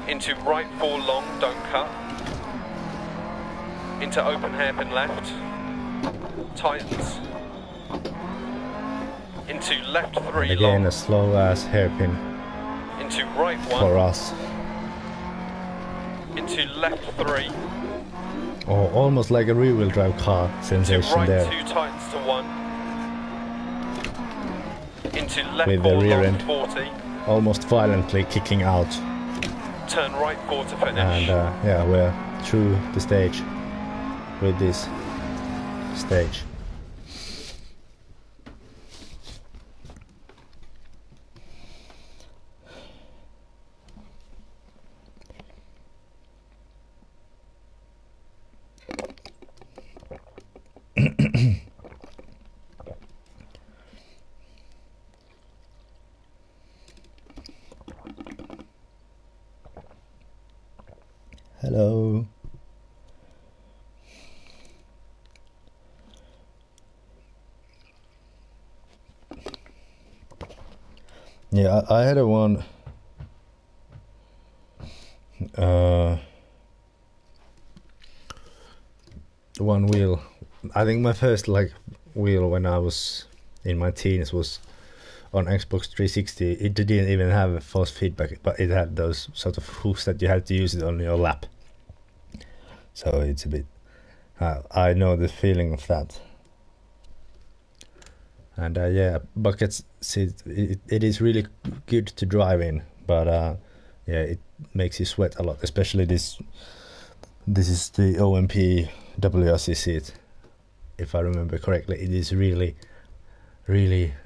Into right 4 long, don't cut. Into open hairpin left. Tightens. Into left 3 Again, long. a slow ass hairpin Into right 1. for us. Into left 3. Or almost like a rear-wheel drive car Into sensation right there. 2 tightens to 1. Into left With the 4 rear long, end. 40. Almost violently kicking out. Turn right 4 to finish. And yeah, we're through the stage with this stage. Hello. Yeah, I had a one wheel. I think my first wheel when I was in my teens was on Xbox 360. It didn't even have a force feedback, but it had those sort of hooks that you had to use it on your lap. So it's a bit... I know the feeling of that. And yeah, bucket seat, it is really good to drive in, but yeah, it makes you sweat a lot, especially this is the OMP WRC seat, if I remember correctly. It is really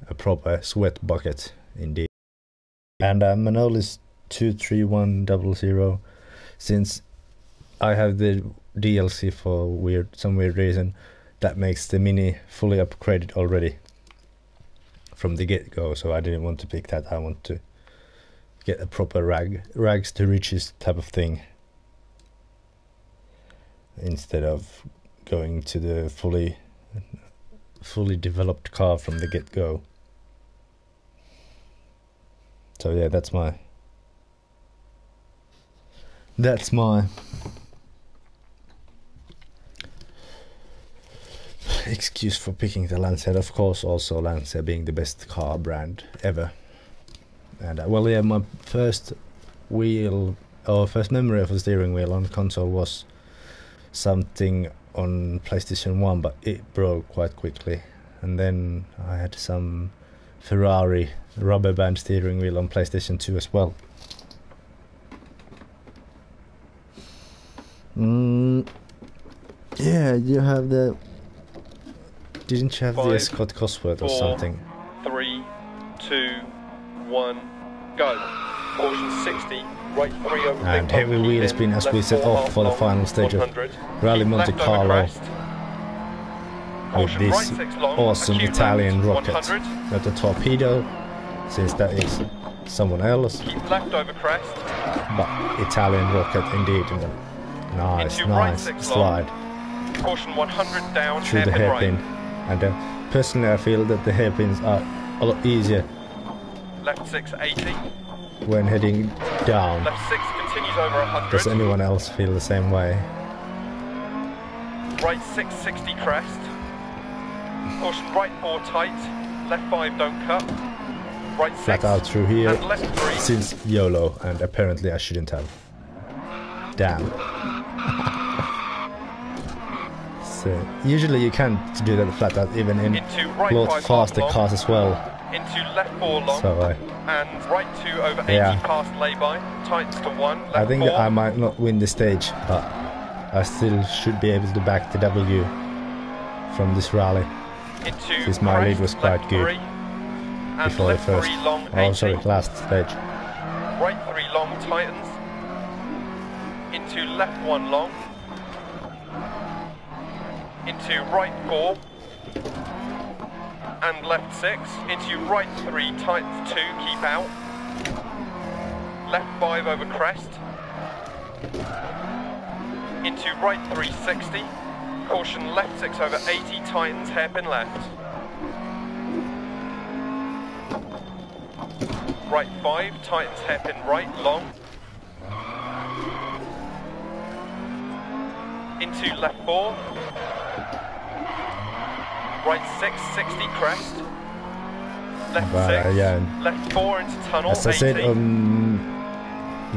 a proper sweat bucket indeed. And Manoli's 23100. Since I have the DLC for some weird reason, that makes the Mini fully upgraded already from the get-go, so I didn't want to pick that. I want to get a proper rags to riches type of thing instead of going to the fully developed car from the get-go. So yeah, that's my excuse for picking the Lancia. Of course, also Lancia being the best car brand ever. And well, yeah, my first memory of a steering wheel on console was something on PlayStation 1, but it broke quite quickly. And then I had some Ferrari rubber band steering wheel on PlayStation 2 as well. Yeah, you have the... Didn't you have 5, the Scott Cosworth or 4, something? 3, 2, 1, go. Caution 60, right 3 over And big heavy bump, wheel keep spin in, as left we set 4 off half for the long, final stage of 100, Rally keep Monte left over Carlo crest. with Caution this right 6 long, awesome acute Italian left, rocket. 100, Not a torpedo, since that is someone else, keep left over crest. but Italian rocket indeed. Nice, Into right nice 6 slide long. Caution 100 down, through the hairpin hairpin. right. And personally I feel that the hairpins are a lot easier Left 6 80. when heading down. Left 6 continues over 100. Does anyone else feel the same way? Right 6 60 crest. Caution right 4 tight. Left 5 don't cut. Right 6. Flat out through here, And left 3. since YOLO, and apparently I shouldn't have. Damn. So, usually you can't do that flat out even in Into right lot 5 faster long. cars as well. Into left 4 long. So And right 2 over 80 Yeah. past lay-by. Tightens to 1. Left I think 4. I might not win the stage, but I still should be able to back the W from this rally. Into Since my lead was crest, quite left good 3. And before the left first. 3 long 80. Oh, sorry, last stage. Right 3 long tightens. Into left 1 long. Into right 4. And left 6. Into right 3 tightens 2, keep out. Left 5 over crest. Into right 3 60. Caution left 6 over 80 tightens hairpin left. Right 5 tightens hairpin right long. Into left 4. Right 6 60 crest. Left But, 6. yeah. Left 4 into tunnel. As I 80. said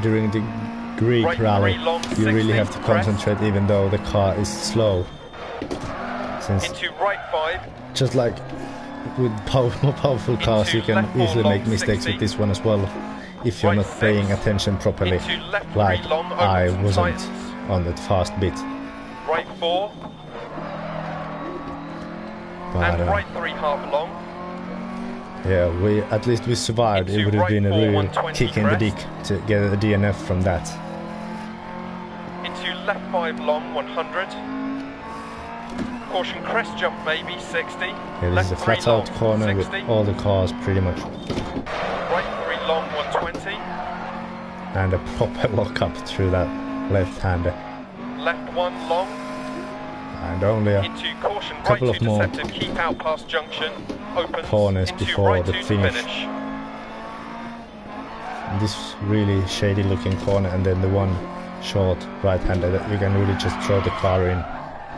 during the Greek Right rally, 3 long, you really 60 have to crest. concentrate even though the car is slow. Since Into right 5. just like with more powerful cars, you can left four easily long, make mistakes 60. with this one as well, if you're Right not 6. paying attention properly, Into left 3 like long, I opens and wasn't tightens. on that fast bit. Right 4. But And right 3 half long. yeah, at least we survived. It Into would have right been a 4, real 120 kick in the dick crest. to get a DNF from that. Into left 5 long, 100. Caution crest jump maybe, 60. Yeah, this left is a 3 flat long, out corner 60. with all the cars pretty much, Right 3 long, 120. and a proper lock up through that left-hander, Left 1 long. and only a Into caution right couple 2 of more deceptive, keep out past junction. Opens corners into before right the 2 to finish. This really shady looking corner, and then the one short right-hander that you can really just throw the car in,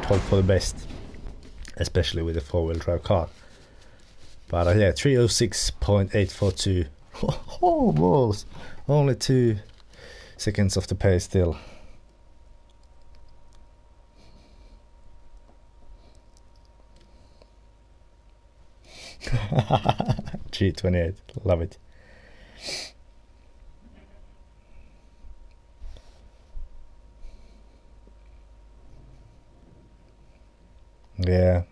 hope for the best, especially with a four-wheel drive car. But yeah, 306.842. Oh balls! Only 2 seconds off the pace still. G28, love it. Yeah.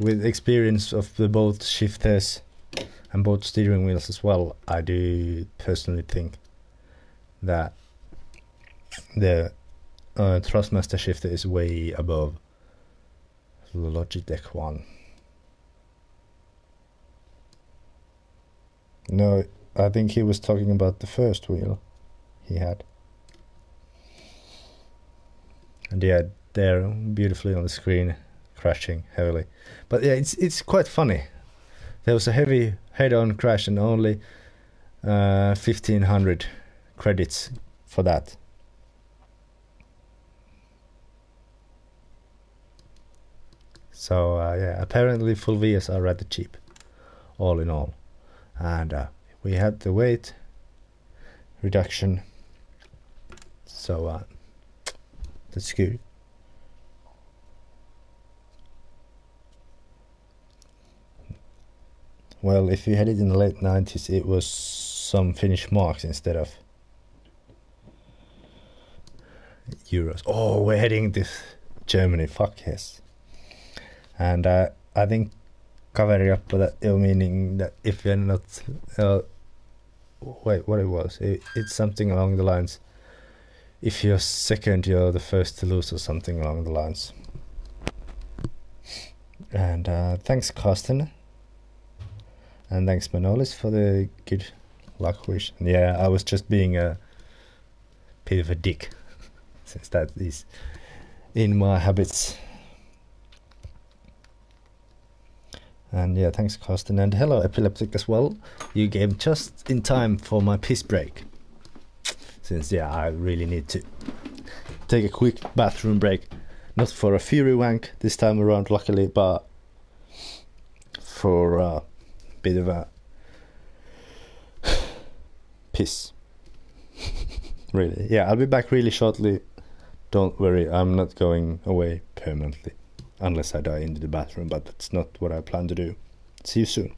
with experience of the both shifters and both steering wheels as well, I do personally think that the Thrustmaster shifter is way above the Logitech one. No, I think he was talking about the first wheel he had. And yeah, they're beautifully on the screen, crashing heavily. But yeah, it's quite funny. There was a heavy head-on crash and only 1,500 credits for that. So yeah, apparently Fulvias are rather cheap, all in all. And we had the weight reduction, so that's good. Well, if you had it in the late 90s, it was some Finnish marks instead of euros. Oh, we're heading to Germany, fuck yes. And I think kaveriappa, that meaning that if you're not wait, what it was, it's something along the lines, if you're second, you're the first to lose, or something along the lines. And thanks Carsten, and thanks Manolis for the good luck wish. And yeah, I was just being a bit of a dick, since that is in my habits. And yeah, thanks Carsten, and hello Epileptic as well. You came just in time for my piss break, since yeah, I really need to take a quick bathroom break. Not for a fury wank this time around, luckily, but for a bit of a piss. Really, yeah, I'll be back really shortly. Don't worry, I'm not going away permanently. Unless I die into the bathroom, but that's not what I plan to do. See you soon.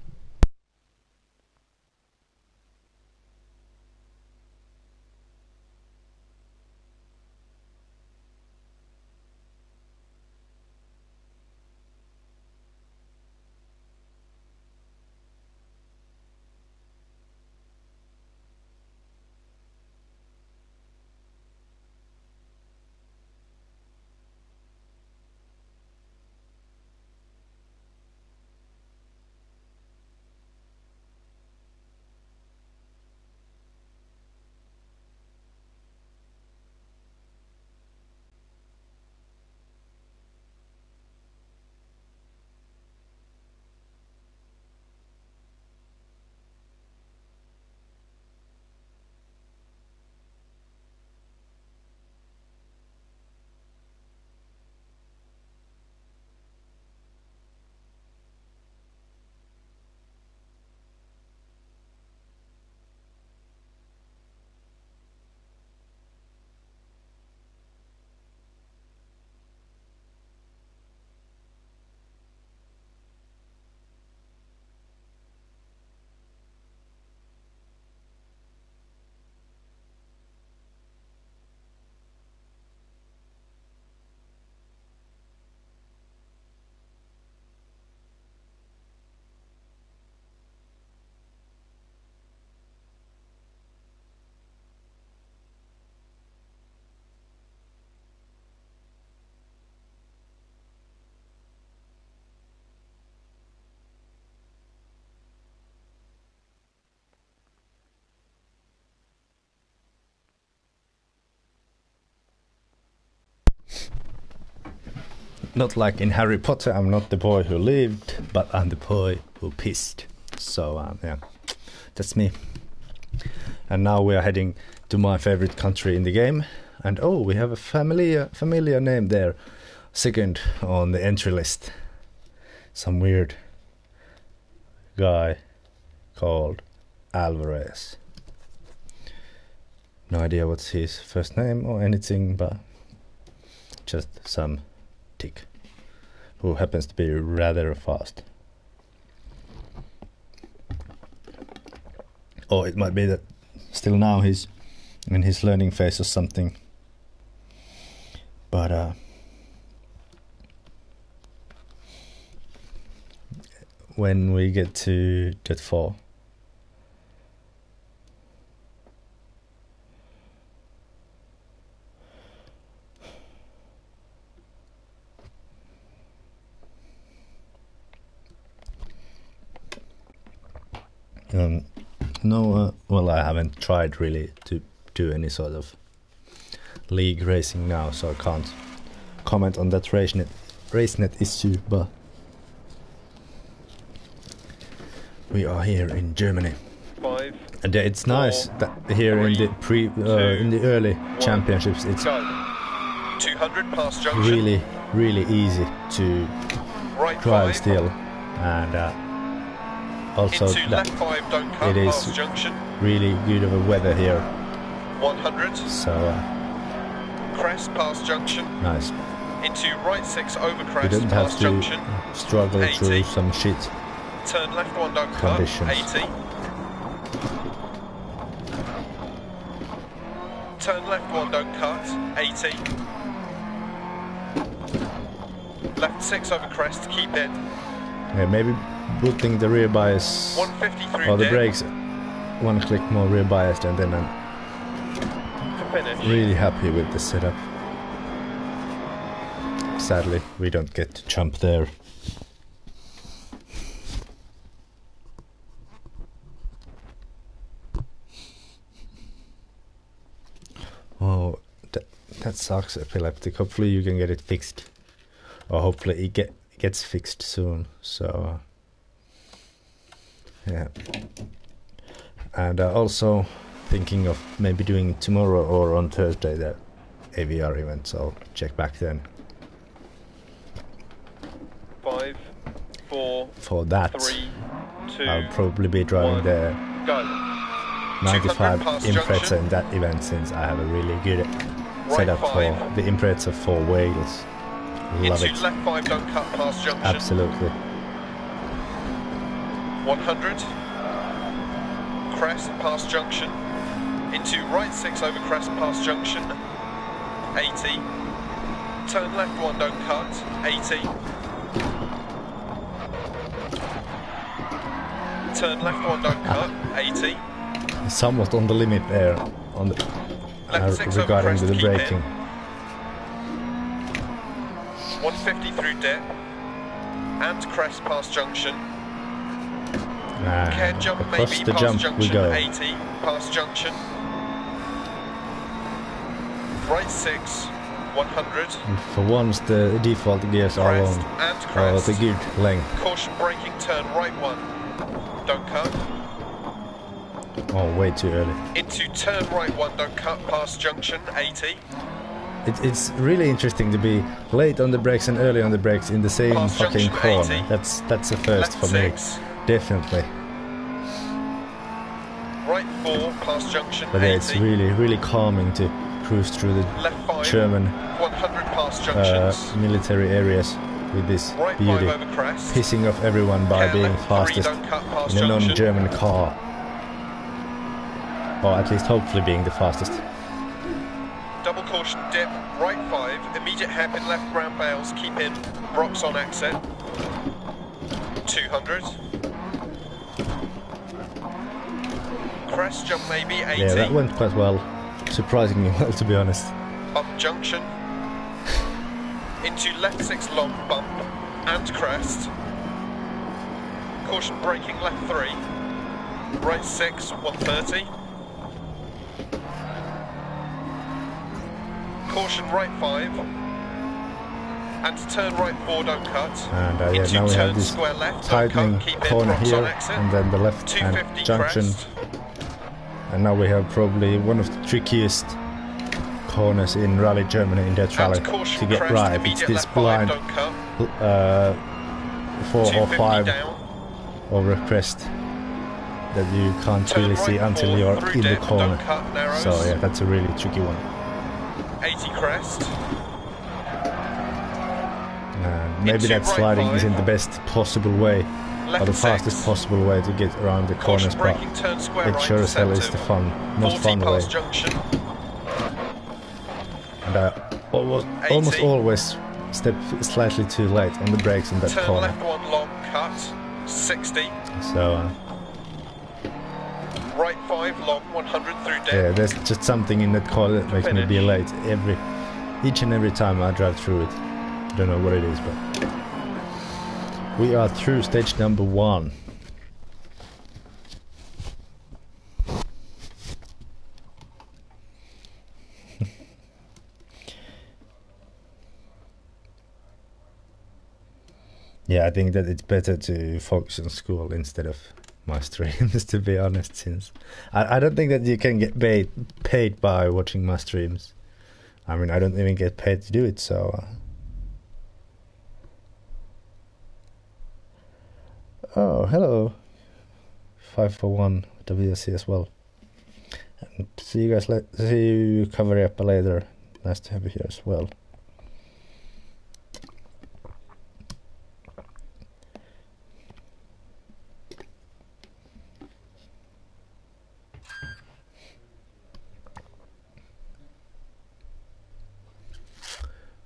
Not like in Harry Potter, I'm not the boy who lived, but I'm the boy who pissed. So yeah, that's me. And now we are heading to my favorite country in the game. And oh, we have a familiar name there, second on the entry list. Some weird guy called Alvarez. No idea what's his first name or anything, but just some tick who happens to be rather fast. Or it might be that still now he's in his learning phase or something. But when we get to that 4. No, well, I haven't tried really to do any sort of league racing now, so I can't comment on that RaceNet issue, but we are here in Germany. 5, and it's nice that here 3, in the in the early 1, championships it's go. 200 past junction. really easy to Right drive 5. still, and also Into that left 5, don't cut it past is junction. really good of a weather here, 100. so Crest past junction. nice. Into right 6 over You crest don't have past to junction. struggle 80. through some shit. Turn left 1, don't Conditions. cut. 80. Turn left 1, don't cut. 80. Left 6 over crest, keep in. Yeah, maybe putting the rear bias 153 or the dip. brakes one click more rear biased, and then I'm To finish. really happy with the setup. Sadly, we don't get to jump there. Oh, that sucks, epileptic. Hopefully you can get it fixed, or hopefully it gets fixed soon. So yeah, and also thinking of maybe doing tomorrow or on Thursday the AVR event. So check back then. 5, 4, For that, 3, 2, I'll probably be driving 1, the go. 95 past Impreza junction. in that event, since I have a really good Right setup for 5. the Impreza for Wales. Love Into it. left 5, don't cut past junction. Absolutely. 100. Crest past junction. Into right 6 over crest past junction. 80. Turn left 1, don't cut. 80. Turn left 1, don't cut. 80. Somewhat on the limit there on the Left 6 over regarding crest, the keep braking. in. 150 through dip. And crest past junction. Care jump Across maybe the past jump junction. we go. 80 past junction. Right 6, 100. And for once the default gears are Crest on and or crest. the good length. Caution braking, turn right 1. Don't cut. Oh, way too early. Into turn right 1, don't cut past junction. 80. It's really interesting to be late on the brakes and early on the brakes in the same Past fucking junction, corner. 80. That's a first Left for 6. me. Definitely. Right 4 past junction. But yeah, 80. it's really calming to cruise through the Left 5. German 100 past junctions. military areas with this Right 5 beauty, over crest. pissing off everyone by Care being left 3, fastest don't cut past in a junction. non-German car. Or at least hopefully being the fastest. Double caution dip, right 5, immediate hairpin left ground bales, keep in, rocks on exit. 200. Crest jump maybe, 80. Yeah, that went quite well. Surprisingly well, to be honest. Bump junction. Into left 6 long bump and crest. Caution braking left 3. Right 6, 130. Caution right 5. And turn right 4, don't cut. And yeah, Into now we turn have this square left, tightening don't cut, keep in, corner rocks on here, exit. and then the left hand 250 junction. crest. And now we have probably one of the trickiest corners in Rally Germany, in that rally, And caution to get crest, right. It's immediate this left 5, blind don't cut. 4 or 250 5 down. over a crest that you can't Turn really right see until 4 you're through in the dip, corner. don't cut, narrows. So yeah, that's a really tricky one. 80 crest. Maybe Into that right sliding 5. isn't the best possible way, Left or the 6. fastest possible way to get around the Caution corners, but braking, turn square it right, sure as hell is the deceptive. most 40 fun way. past junction. And almost 80. always step slightly too late on the brakes in that Turn corner. left 1 long cut. 60. So Right 5 long, 100 through dip. yeah, there's just something in that car that makes me be late each and every time I drive through it. I don't know what it is, but we are through stage number 1. Yeah, I think that it's better to focus on school instead of my streams, to be honest, since I don't think that you can get paid by watching my streams. I mean, I don't even get paid to do it, so... Oh, hello. 541 WC as well. And see you guys see you cover up later. Nice to have you here as well.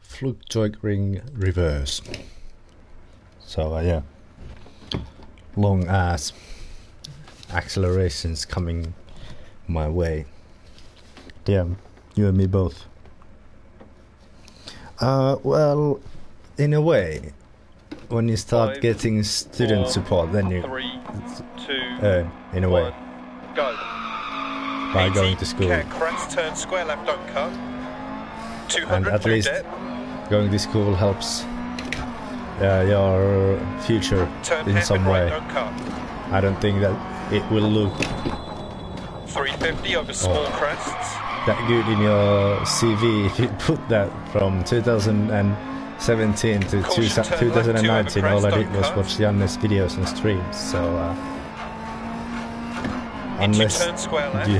Flugzeug ring reverse. So yeah, long ass accelerations coming my way. Damn, you and me both. Well, in a way, when you start 5, getting student 4, support, then you 3, 2, in a way, 1, go. by 80, going to school. crest, turn square left, don't cut. 200 And at through least dip. going to school helps your future Turn in some way. right, don't cut. I don't think that it will look 350 over small crests. that good in your CV if you put that from 2017 to Caution, turn left 2019. 2 over All I crest, did don't was cut. watch Janne's videos and streams, so Into unless turn square left.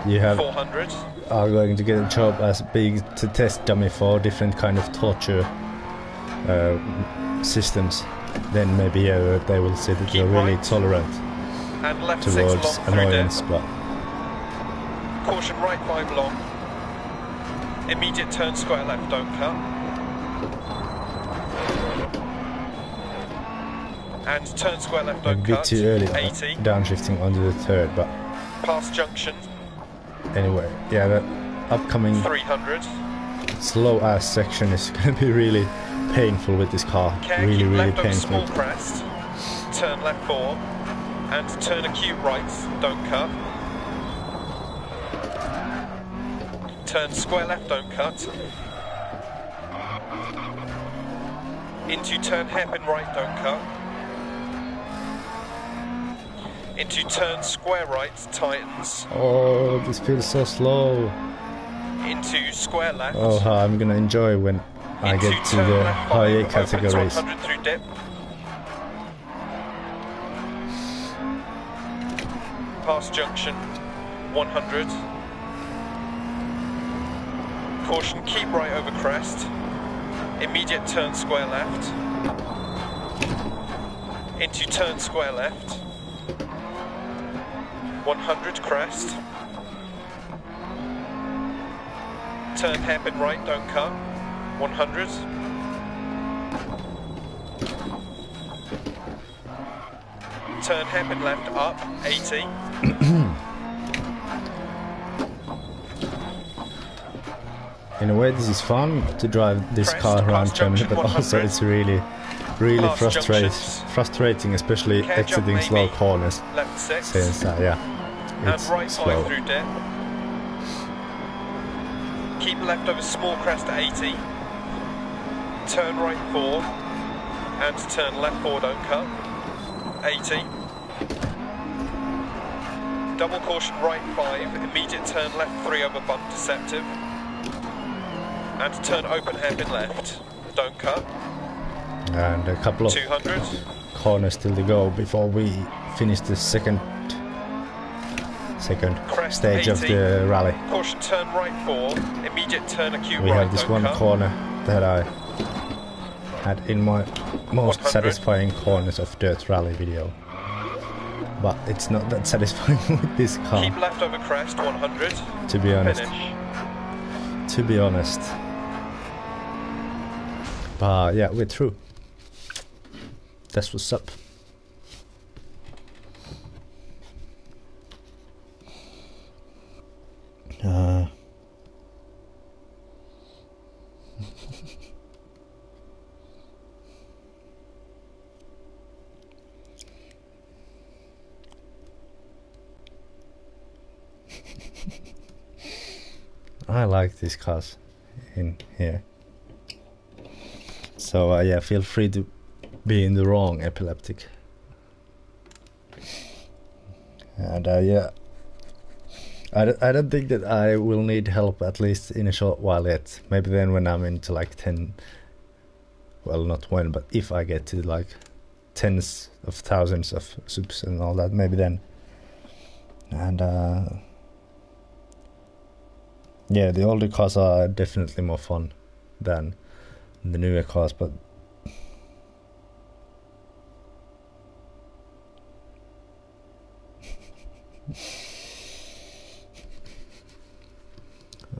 you have 400. are going to get a job as being to test dummy for different kind of torture systems, then maybe they will see that Keep you're really right. tolerant And left 6 towards long through dip. annoyance, but Caution right 5 long. Immediate turn square left, don't cut. And turn square left, a don't bit cut. too early 80. downshifting onto the third, but Past junction. anyway, yeah, that upcoming 300. slow ass section is going to be really painful with this car. Care, Really, keep really left over painful. small crest. Turn left 4. And turn acute right, don't cut. Turn square left, don't cut. Into turn hairpin right, don't cut. Into turn square right, tightens. Oh, this feels so slow. Into square left. Oh, how I'm going to enjoy when I Into get to turn the left higher 5, opens categories. 100 through dip. Past junction, 100. Caution, keep right over crest. Immediate turn square left. Into turn square left. 100 crest. Turn hairpin right, don't cut. 100. Turn hairpin left, up, 80. In a way, this is fun to drive this Crest, car around past Germany, junction but also 100. it's really Past frustrating, especially Care jump exiting slow maybe. corners. Left 6. Since yeah, And it's right slow. 5 through dip. Keep left over small crest at 80. Turn right 4. And turn left 4, don't cut. 80. Double caution right 5. Immediate turn left 3 over bump deceptive. And turn open hairpin left. Don't cut. And a couple of 200. corners still to go before we finish the second Crest stage of 80. the rally. Caution turn right 4. Immediate turn acute We right, have this don't one cut. corner that I had in my most 100. satisfying corners of Dirt Rally video. But it's not that satisfying with this car, Keep left over crest 100. to be honest. Finish. To be honest. But yeah, we're through. That's what's up. I like these cars in here. So yeah, feel free to be in the wrong, epileptic. And yeah, I don't think that I will need help, at least in a short while yet. Maybe then when I'm into like 10, well, not when, but if I get to like tens of thousands of subs and all that, maybe then. And yeah, the older cars are definitely more fun than the newer cars, but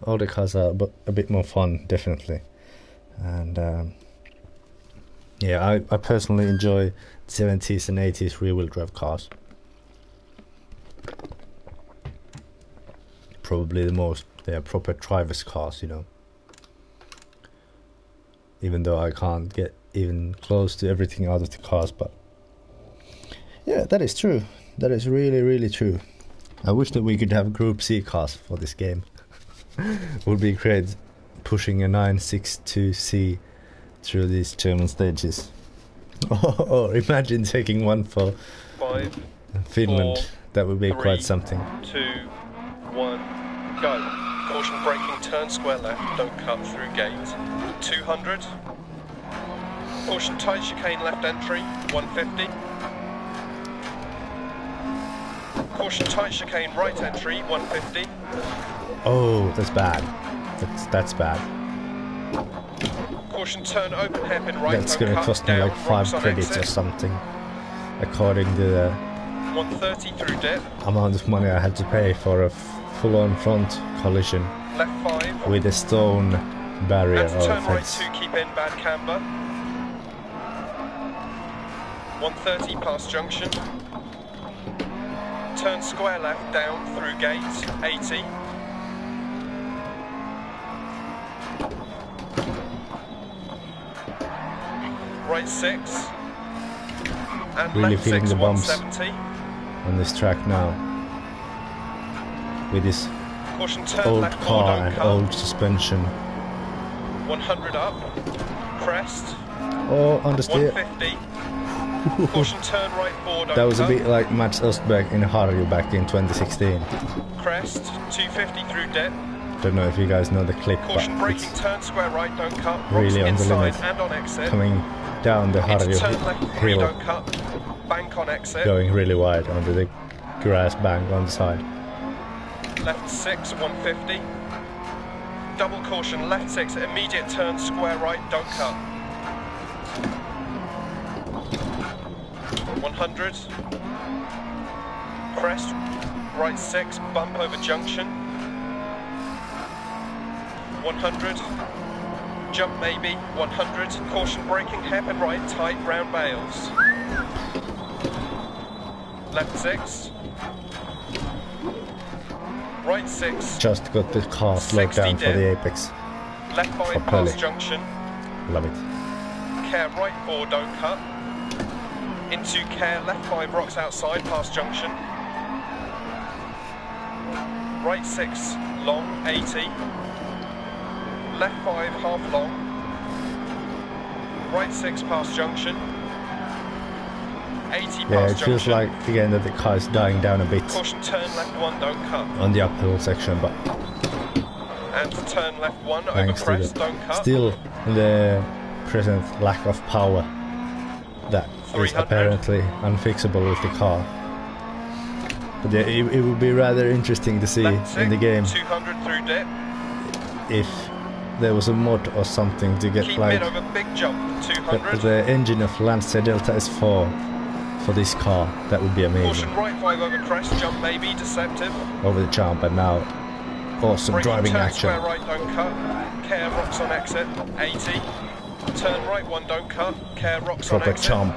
older cars are a bit more fun, definitely. And yeah, I personally enjoy 70s and 80s rear-wheel drive cars. Probably the most, they are proper driver's cars, you know. Even though I can't get even close to everything out of the cars, but yeah, that is true. That is really, really true. I wish that we could have Group C cars for this game. Would be great, pushing a 962C through these German stages. Or imagine taking one for 5, Finland. 4, that would be 3, quite something. 2, 1, go. Caution braking, turn square left, don't cut through gate. 200. Caution tight chicane left entry, 150. Caution tight chicane right entry, 150. Oh, that's bad. That's bad. Caution turn open hairpin right. That's gonna cost me like 5 credits or something, according to the 130 through dip. amount of money I had to pay for a full-on front collision Left 5. with a stone barrier And or turn right fence. 2, keep in bad camber. 130 past junction. Turn square left down through gate, 80. Right 6. And Really left feeling 6, the bumps 170. on this track now. With this Caution turn old left 4, car don't and cut. old suspension. 100 up. Crest. Oh, understeer. 150. Caution turn right 4, don't That was a cut. bit like Mats Östberg in Rallye back in 2016. Crest. 250 through dip. Don't know if you guys know the clip, Caution but braking, it's turn square right, don't cut. really Rocks on the inside limit. and on exit. Coming down the Into Rallye turn left 3, hill, don't cut. Bank on exit. going really wide under the grass bank on the side. Left 6, 150. Double caution, left 6, immediate turn square right, don't cut. 100. Crest, right 6, bump over junction. 100. Jump maybe, 100. Caution braking, hairpin right, tight, round bales. Left 6. Right 6. Just got the car slowed 60 down for the dip. apex. Left 5 Properly. past junction. Love it. Care right 4, don't cut. Into care, left 5 rocks outside, past junction. Right 6, long, 80. Left 5, half long. Right 6, past junction. 80 past Yeah, it junction. feels like again that the car is dying down a bit Caution turn left 1, don't cut. on the uphill section, but And turn left 1, over thanks to crest, the don't cut. still the present lack of power that is 300. apparently unfixable with the car. But yeah, it would be rather interesting to see Left 6, in the game 200 through dip. if there was a mod or something to get Keep like mid over big jump, 200. the engine of Lancia Delta S4 for this car. That would be amazing. Caution right 5 over crest, jump maybe, deceptive. Over the jump, and now awesome Braking, driving turn action. square right, don't cut. Care rocks on exit, 80. Turn right 1, don't cut. Care rocks on Proper exit. jump.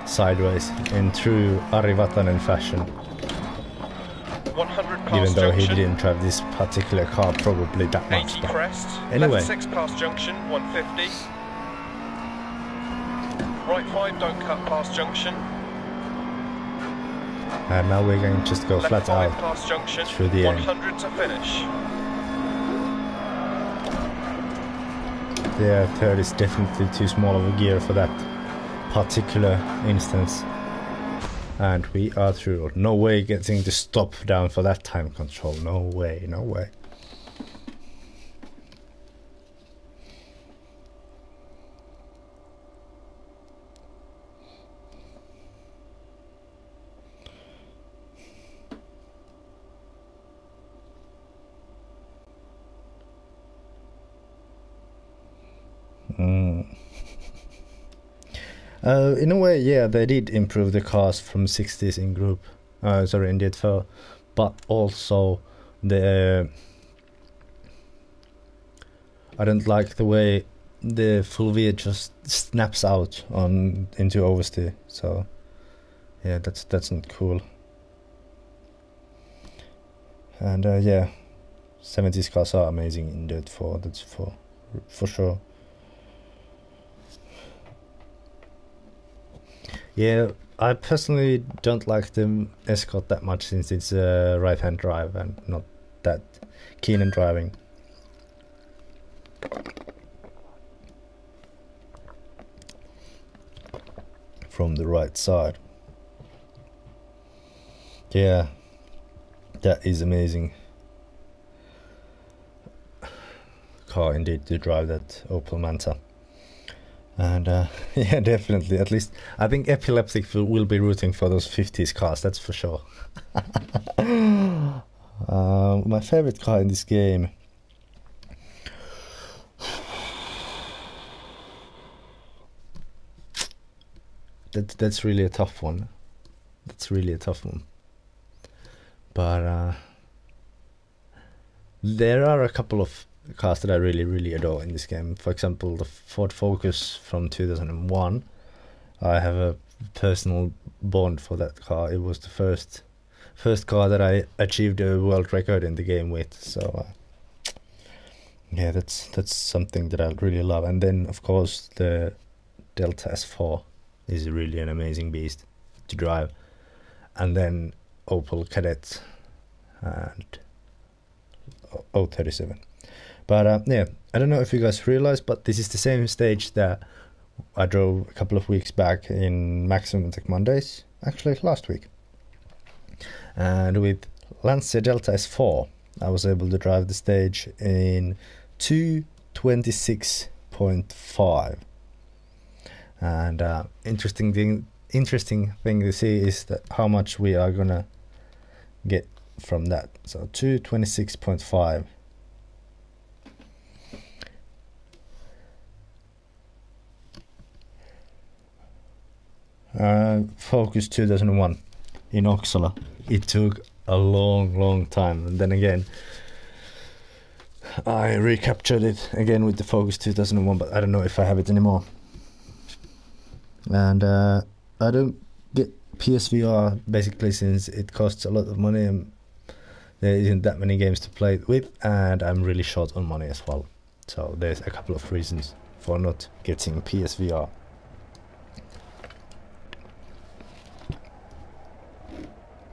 sideways in true Ari Vatanen fashion. 100 past even though junction. he didn't drive this particular car probably that much. 80 crest. Anyway. Left 6 past junction, 150. Right 5, don't cut past junction. And now we're going to just go Left flat 5 out past junction, through the end. 100 to finish. Yeah, third is definitely too small of a gear for that particular instance. And we are through. No way getting the stop down for that time control. No way, no way. In a way, yeah, they did improve the cars from 60s in group, sorry, in DiRT, but also the I don't like the way the Fulvia just snaps out on into oversteer. So yeah, that's not cool. And yeah, 70s cars are amazing in DiRT, that's for sure. Yeah, I personally don't like the Escort that much since it's a right-hand drive and not that keen on driving. From the right side. Yeah, that is amazing car indeed to drive, that Opel Manta. And yeah, definitely, at least I think Epileptic will be rooting for those 50s cars, that's for sure. My favorite car in this game, that's really a tough one. That's really a tough one. But there are a couple of cars that I really adore in this game. For example, the Ford Focus from 2001. I have a personal bond for that car. It was the first car that I achieved a world record in the game with. So yeah, that's something that I really love. And then of course the Delta S4 is really an amazing beast to drive. And then Opel Kadett and 037. But yeah, I don't know if you guys realize, but this is the same stage that I drove a couple of weeks back in Maximum Attack Mondays, actually last week. And with Lancia Delta S4, I was able to drive the stage in 2:26.5. And interesting thing to see is that how much we are gonna get from that. So 2:26.5. Focus 2001 in Oxala. It took a long time, and then again I recaptured it again with the Focus 2001, but I don't know if I have it anymore. And I don't get PSVR basically since it costs a lot of money and there isn't that many games to play it with, and I'm really short on money as well. So there's a couple of reasons for not getting PSVR.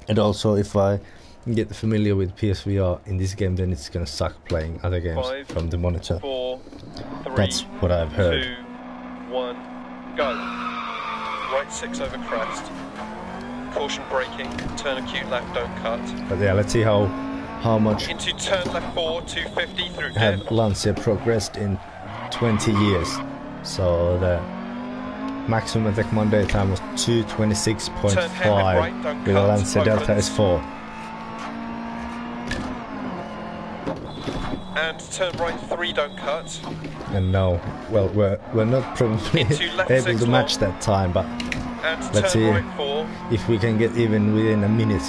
And also, if I get familiar with PSVR in this game, then it's gonna suck playing other games 5, from the monitor. 4, 3, that's what I've heard. 2, 1, go. Right 6 over crest. Caution braking. Turn acute left, don't cut. But yeah, let's see how much Into turn left 4, 250 through have dip. Lancia progressed in 20 years. So the maximum attack Monday time was 2:26.5 with a Lancia Delta S4. And turn right 3, don't cut. And no, well, we're not probably Into left able 6 to match long. that time, but And let's turn see right 4. if we can get even within a minute.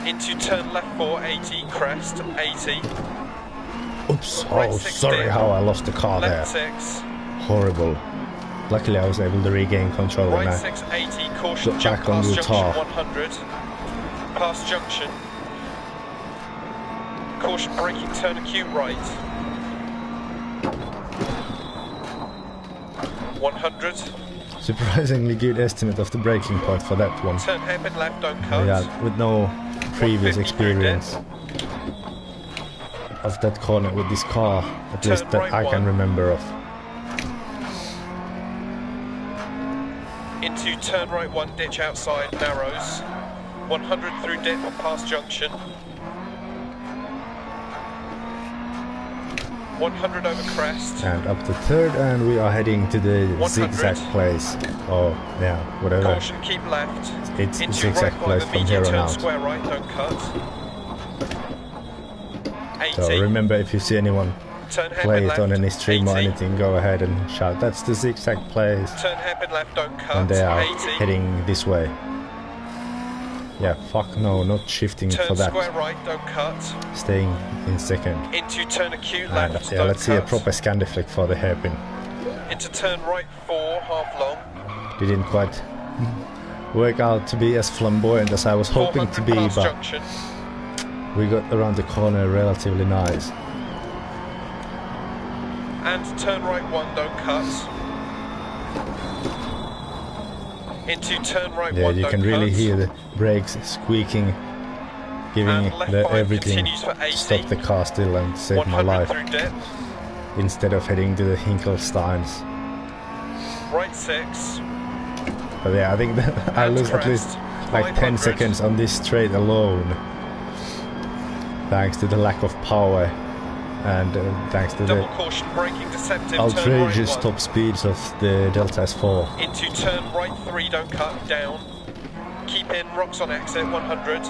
Into turn left 4, 80, crest, 80. Oops, Right oh 6 sorry dip. how I lost the car Left there. 6. Horrible. luckily I was able to regain control when Right I 680, caution, got jump back on past the junction tar. 100. Past junction. Caution, braking, turn acute right. 100. Surprisingly good estimate of the braking point for that one. Turn hairpin left, don't cut. Yeah, with no previous 150 experience of that corner with this car, at Turn least that right I can one. remember of. Into turn right 1, ditch outside, narrows. 100 through dip and past junction. 100 over crest. And up the third, and we are heading to the 100. zigzag place. Oh, yeah, whatever. Caution, keep left. It's Into zigzag right place 5, from here immediate on turn out. square right, don't cut. 80. So remember, if you see anyone Turn play hairpin it left. on any stream or 80. anything, go ahead and shout, that's the zigzag place. Turn hairpin left, don't cut. And they are 80. heading this way. Yeah, fuck no, not shifting Turn for that. square right, don't cut. Staying in second. Into turn acute And left, yeah, don't let's see a cut. proper scan deflect for the hairpin. Into turn right 4, half long. Didn't quite work out to be as flamboyant as I was hoping to 400 be, past but junction. we got around the corner relatively nice. And turn right 1, don't cut. Into turn right Yeah, 1, you don't can really cut. hear the brakes squeaking, giving And left the 5 everything continues for 80. to stop the car still and save my 100 life, through dip. instead of heading to the Hinkelsteins. Right 6. But yeah, I think that I And lose at least crest, like 10 500. seconds on this straight alone, thanks to the lack of power and thanks to Double the caution, braking deceptive. outrageous turn right top speeds of the Delta S4. 1. Into turn right 3, don't cut. Down. Keep in, rocks on exit 100.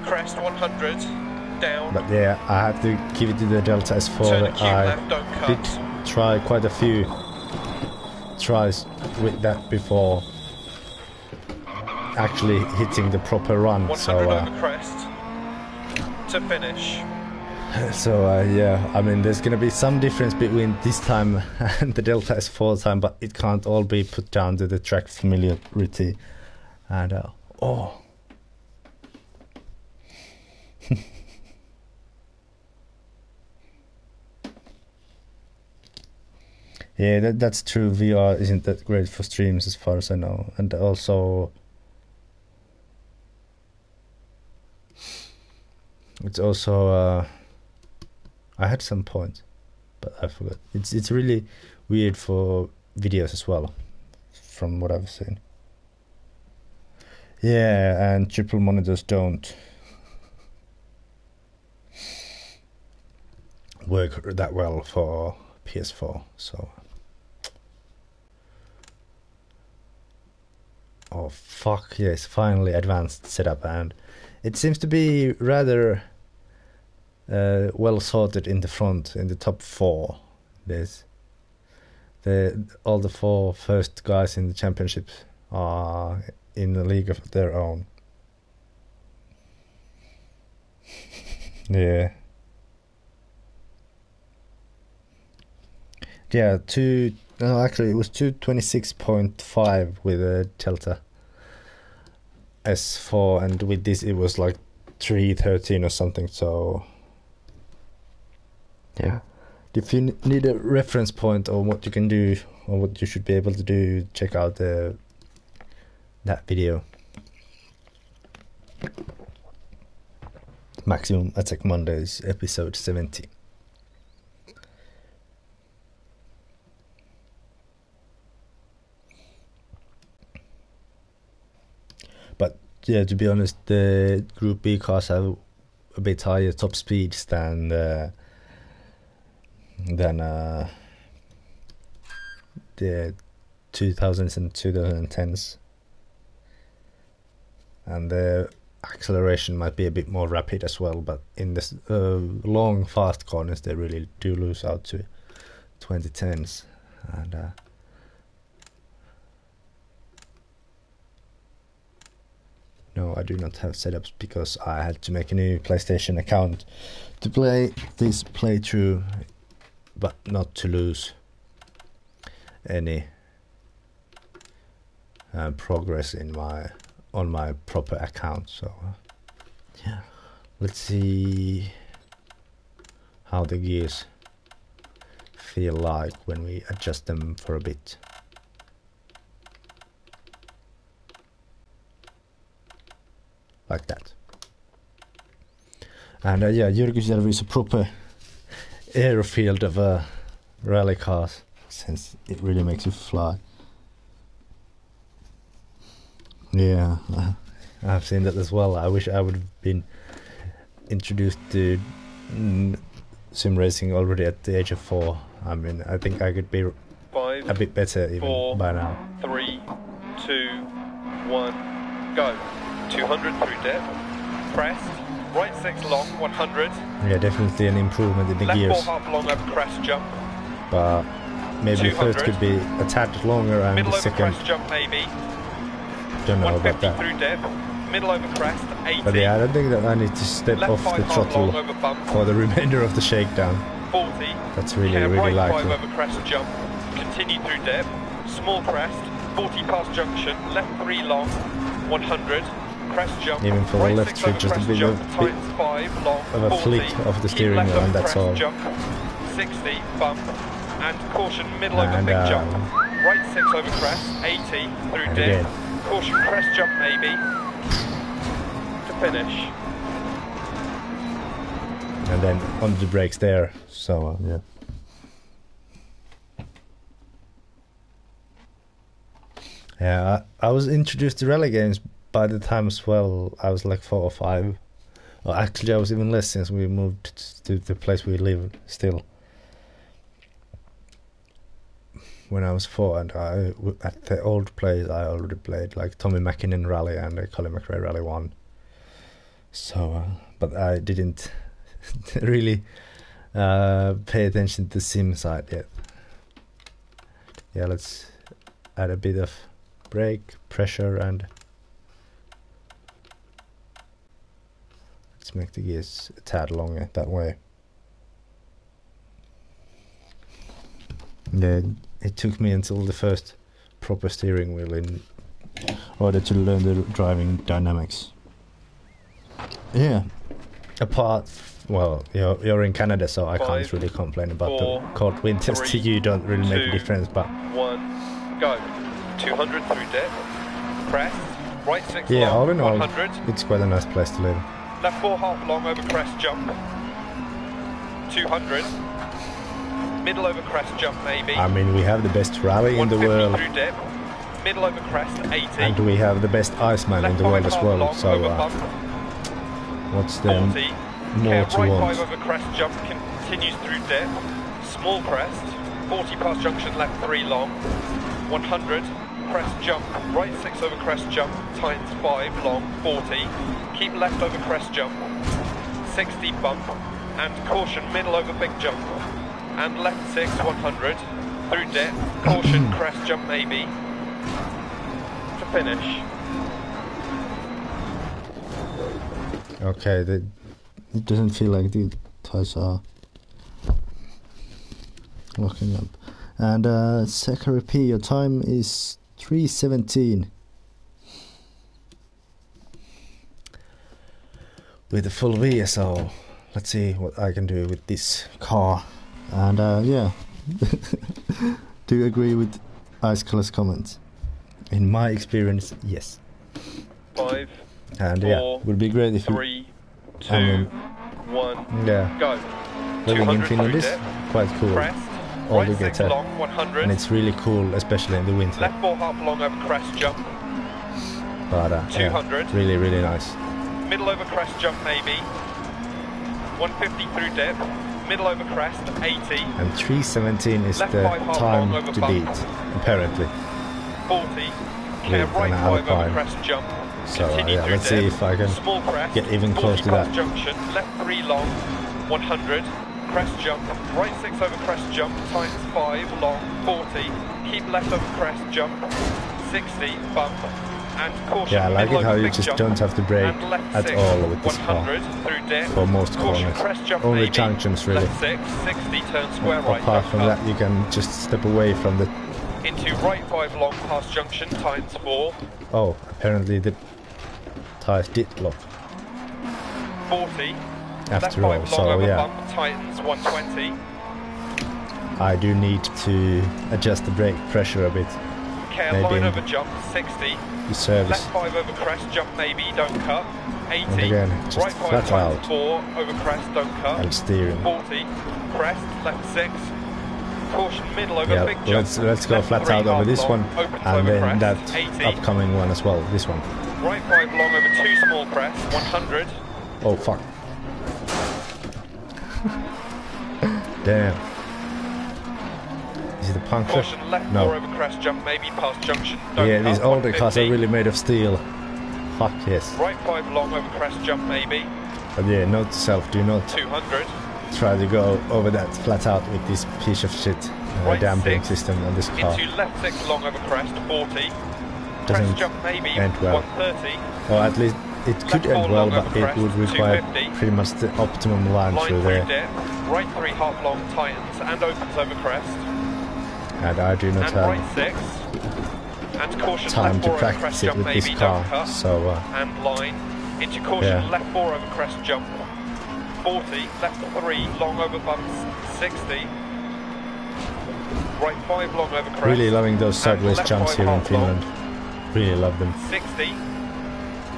Crest 100. Down. But yeah, I have to give it to the Delta S4 Turn that acute I left, don't cut. did try quite a few tries with that before actually hitting the proper run. 100 So over crest. To finish. yeah, I mean, there's gonna be some difference between this time and the Delta S4 time, but it can't all be put down to the track familiarity. And oh. Yeah, that's true. VR isn't that great for streams as far as I know. And also it's also I had some points, but I forgot. It's really weird for videos as well, from what I've seen. Yeah, and triple monitors don't work that well for PS4, so. Oh fuck yes, finally advanced setup, and it seems to be rather well sorted in the front, in the top 4. There's all the 4 first guys in the championship are in a league of their own. Yeah. Yeah, actually it was 226.5 with a Delta S4, and with this it was like 313 or something, so yeah. If you need a reference point on what you can do or what you should be able to do, check out that video. Maximum Attack Mondays, episode 70. But yeah, to be honest, the Group B cars have a bit higher top speeds than the 2000s and 2010s, and the acceleration might be a bit more rapid as well, but in the long fast corners they really do lose out to 2010s. And no, I do not have setups because I had to make a new PlayStation account to play this playthrough, but not to lose any progress in on my proper account. So yeah, let's see how the gears feel like when we adjust them for a bit. Like that. And yeah, Jyrkisjärvi is a proper airfield of rally cars, since it really makes you fly. Yeah, I've seen that as well. I wish I would have been introduced to sim racing already at the age of 4. I mean, I think I could be 5, a bit better even 4, by now. 3, 2, 1, go. 200 through dip, crest, right 6 long, 100. Yeah, definitely an improvement in the left gears. 4 half long over crest jump. But maybe the first could be a tad longer and middle the over second, crest jump maybe. don't know about 150 that. through dip, middle over crest, 80. But yeah, I don't think that I need to step left off 5 the half throttle long over bump. for the remainder of the shakedown. 40. That's really, Yeah, really right likely. 5 over crest jump. Continue through dip. Small crest. 40 past junction. Left 3 long. 100. Crest jump. Even for the right left 6 three, over just a crest bit jump. of Tightens 5 long. a 40. flick of the Keep steering left wheel, over and that's crest all. Jump. 60 bump. And caution middle over And, big jump. Right 6 over crest. 80 through and dip. again. Caution crest jump maybe. To finish. And then on the brakes there. So yeah. Yeah, I was introduced to rally games by the time as well. I was like 4 or 5. Well, actually, I was even less, since we moved to the place we live still. When I was 4, and at the old place I already played like Tommy Mäkinen Rally and Colin McRae Rally 1. So, but I didn't really pay attention to the sim side yet. Yeah, let's add a bit of brake pressure and let's make the gears a tad longer that way. Yeah, it took me until the first proper steering wheel in order to learn the driving dynamics. Yeah, apart, well, you're in Canada, so I 5, can't really complain about 4, the cold winters. 3, To you don't really make a 2, difference, but 1, go. 200 through dip, crest, right 6 yeah, long, all in all, 100. it's quite a nice place to live. Left 4 half long over crest jump, 200. Middle over crest jump maybe. I mean, we have the best rally in the 150 world, through dip, middle over crest 80. and we have the best Iceman in the world as well, so what's there 40. more to right want? 5 over crest jump continues through dip, small crest, 40 past junction left 3 long, 100. Crest jump, right 6 over crest jump, tightens 5 long, 40. Keep left over crest jump, 60 bump, and caution middle over big jump. And left 6, 100, through dip, caution crest jump maybe, to finish. Okay, it doesn't feel like the tires are locking up. And Zachary P, your time is 3:17 with the Fulvia, so let's see what I can do with this car. And yeah, do you agree with Ice Color's comments? In my experience, yes. 5, And 4, yeah, it would be great if 3, 2, I mean, 1, yeah, go. living in 200 Finland through is dip, quite cool crest, all right 6 together, long, 100. and it's really cool, especially in the winter. Left 4 half long over crest jump, But 200. yeah, really, really nice. middle over crest jump maybe, 150 through dip, middle over crest 80, And 3:17 is Left the 5 half time long over to bump. beat, apparently. 40, With right an 5 over Alpine. crest jump, So continue yeah, through let's dip, see if I can small crest, get even 40 close to past that. junction, left 3 long, 100, crest jump, right 6 over crest jump, tightens 5 long, 40, keep left over crest jump, 60, bump, and caution Yeah, I like middle it how over you big just jump, don't have to brake and left at 6, all with this car 100 through dip, for most caution corners. crest jump Only maybe, junctions really. left 6, 60, turn square right, Apart don't from cut. that, you can just step away from the Into right 5 long past junction, tightens 4. Oh, apparently the tires did lock. 40. After left 5 all, long so over yeah. bump, tightens 120. I do need to adjust the brake pressure a bit. Okay, maybe line in over jump, 60. the service. Left 5 over crest, jump maybe, don't cut. 80. And again, just right 5 flat tightens out. 4, over crest, don't cut. And steering. 40. Crest, left 6. Caution middle over Yeah, big jump. let's go left flat 3 out over half this long, one, opens and over then crest, that 80. upcoming one as well, this one. Right 5 long over 2 small crest, 100. Oh fuck. Damn. Is it a puncture? Caution left No. 4 over crest, jump maybe past junction, don't Yeah, cut, these older cars are 150. really made of steel. Fuck yes. Right 5 long over crest, jump maybe, But yeah, note to self, do not 200. try to go over that flat out with this piece of shit Right damping 6. system on this car. Into left 6 long over crest, 40. Doesn't Crest jump maybe, end well. 130. Or at least it could Left end 4 well, long but over it crest, would require 250. pretty much the optimum line Line through through there. dip. Right 3 half long tightens and opens over crest. And I do not And have right 6. And caution time left to 4 over crest practice it jump with maybe, this don't car, cut. so And line. Into caution yeah. left 4 over crest jump. 40. Left 3 long over bumps, 60. Right 5 long over crest. really loving those sideways left jumps 5 here in half long. Finland. Really love them. 60.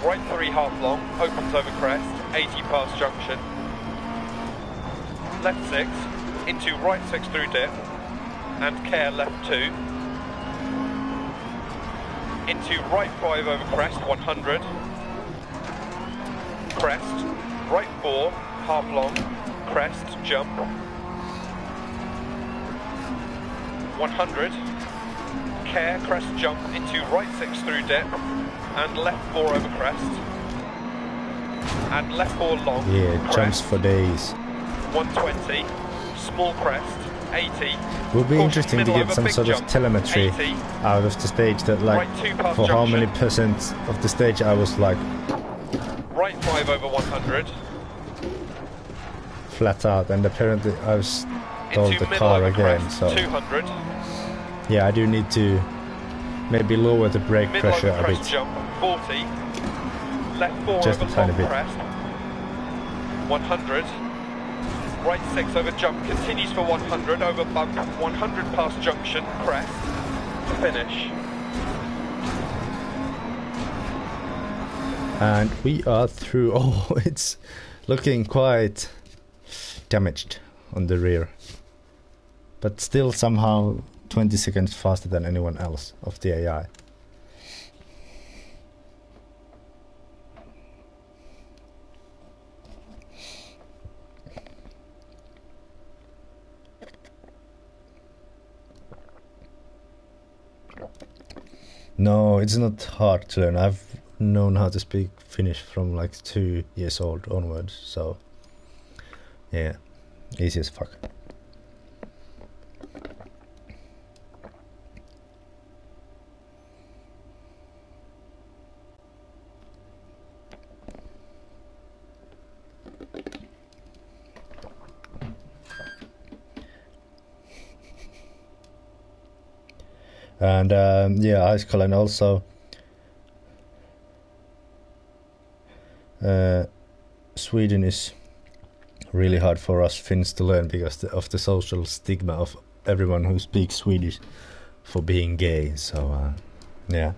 Right 3 half long, opens over crest, 80 past junction. Left 6, into right 6 through dip, and care left 2. Into right 5 over crest, 100. Crest, right 4, half long, crest, jump. 100. Care, crest, jump, into right 6 through dip, and left 4 over crest. And left 4 long, Yeah, it crest, jumps for days. 120. Small crest, 80. Would be Caution interesting to middle get over some big sort of jump, telemetry 80. out of the stage that, like, Right 2 past for how many junction. percent of the stage I was like Right 5 over 100. flat out, and apparently I was told Into the middle car over again, crest, so 200. yeah, I do need to maybe lower the brake Middle pressure over a crest bit. jump, 40. Left 4 Just over a tiny long bit. crest, 100. Right 6 over jump, continues for 100, over bump, 100 past junction, crest, to finish. And we are through. Oh, it's looking quite damaged on the rear, but still somehow 20 seconds faster than anyone else of the AI. No, it's not hard to learn. I've known how to speak Finnish from like 2 years old onwards, so yeah, easy as fuck. And yeah, Ice Colin also Sweden is really hard for us Finns to learn because of the social stigma of everyone who speaks Swedish for being gay. So yeah,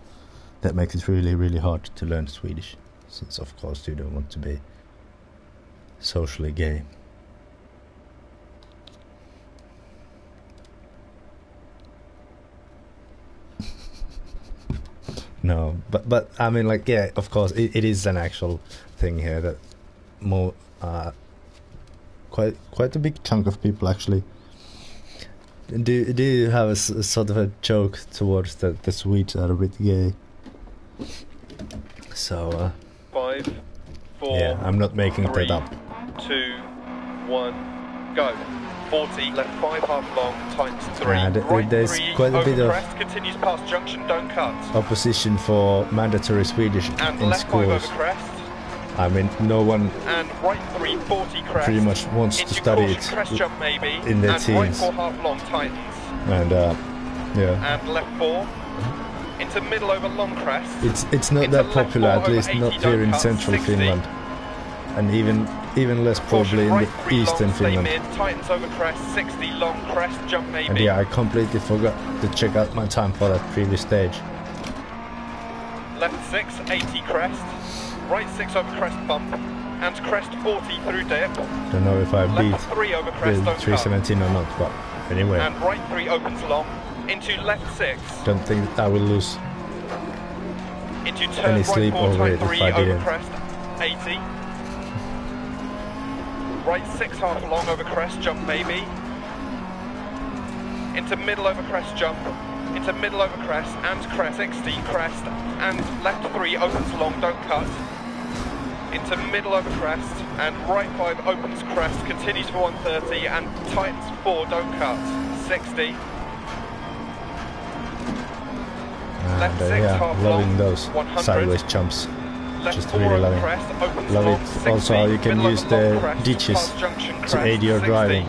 that makes it really, really hard to learn Swedish, since of course you don't want to be socially gay. No, but I mean, like, yeah, of course it is an actual thing here that more quite a big chunk of people actually do you have a sort of a joke towards that the Swedes are a bit gay. So 5, 4, yeah, I'm not making 3, that up. 2, 1, go. 40, left 5 half long, tightens 3, And right there's 3, quite a over bit of crest, continues past junction, don't cut. Opposition for mandatory Swedish And in left 5 schools. over crest, I mean, no one and right 3, 40 crest. pretty much wants to into study caution, crest it jump maybe, in their and right teens. 4 half long tightens. And and left 4. Into middle over long crest. It's not that popular, at least not here in central Finland. And even less probably in the eastern Finland. Tightens over crest, 60 long crest, jump maybe. And yeah, I completely forgot to check out my time for that previous stage. Left 6, 80 crest. Right 6 over crest bump. And crest 40 through dip. Don't know if I beat left 3 over crest, the 317 or not, but anyway. And right 3 opens long. Into left 6. Don't think that I will lose into turn any right sleep 4 over it tight 3 if I over didn't. crest, 80. Right 6 half long over crest, jump maybe. Into middle over crest, jump. Into middle over crest and crest, 60 crest. And left 3 opens long, don't cut. Into middle over crest and right 5 opens crest, continues for 130 and tightens 4, don't cut, 60. And left 6 yeah, half loving long, those 100. sideways jumps. Left Just 4 really over loving. crest, opens Love long, it. 60, Also, how you can middle use over long the crest, ditches past junction to crest, aid your 60. driving.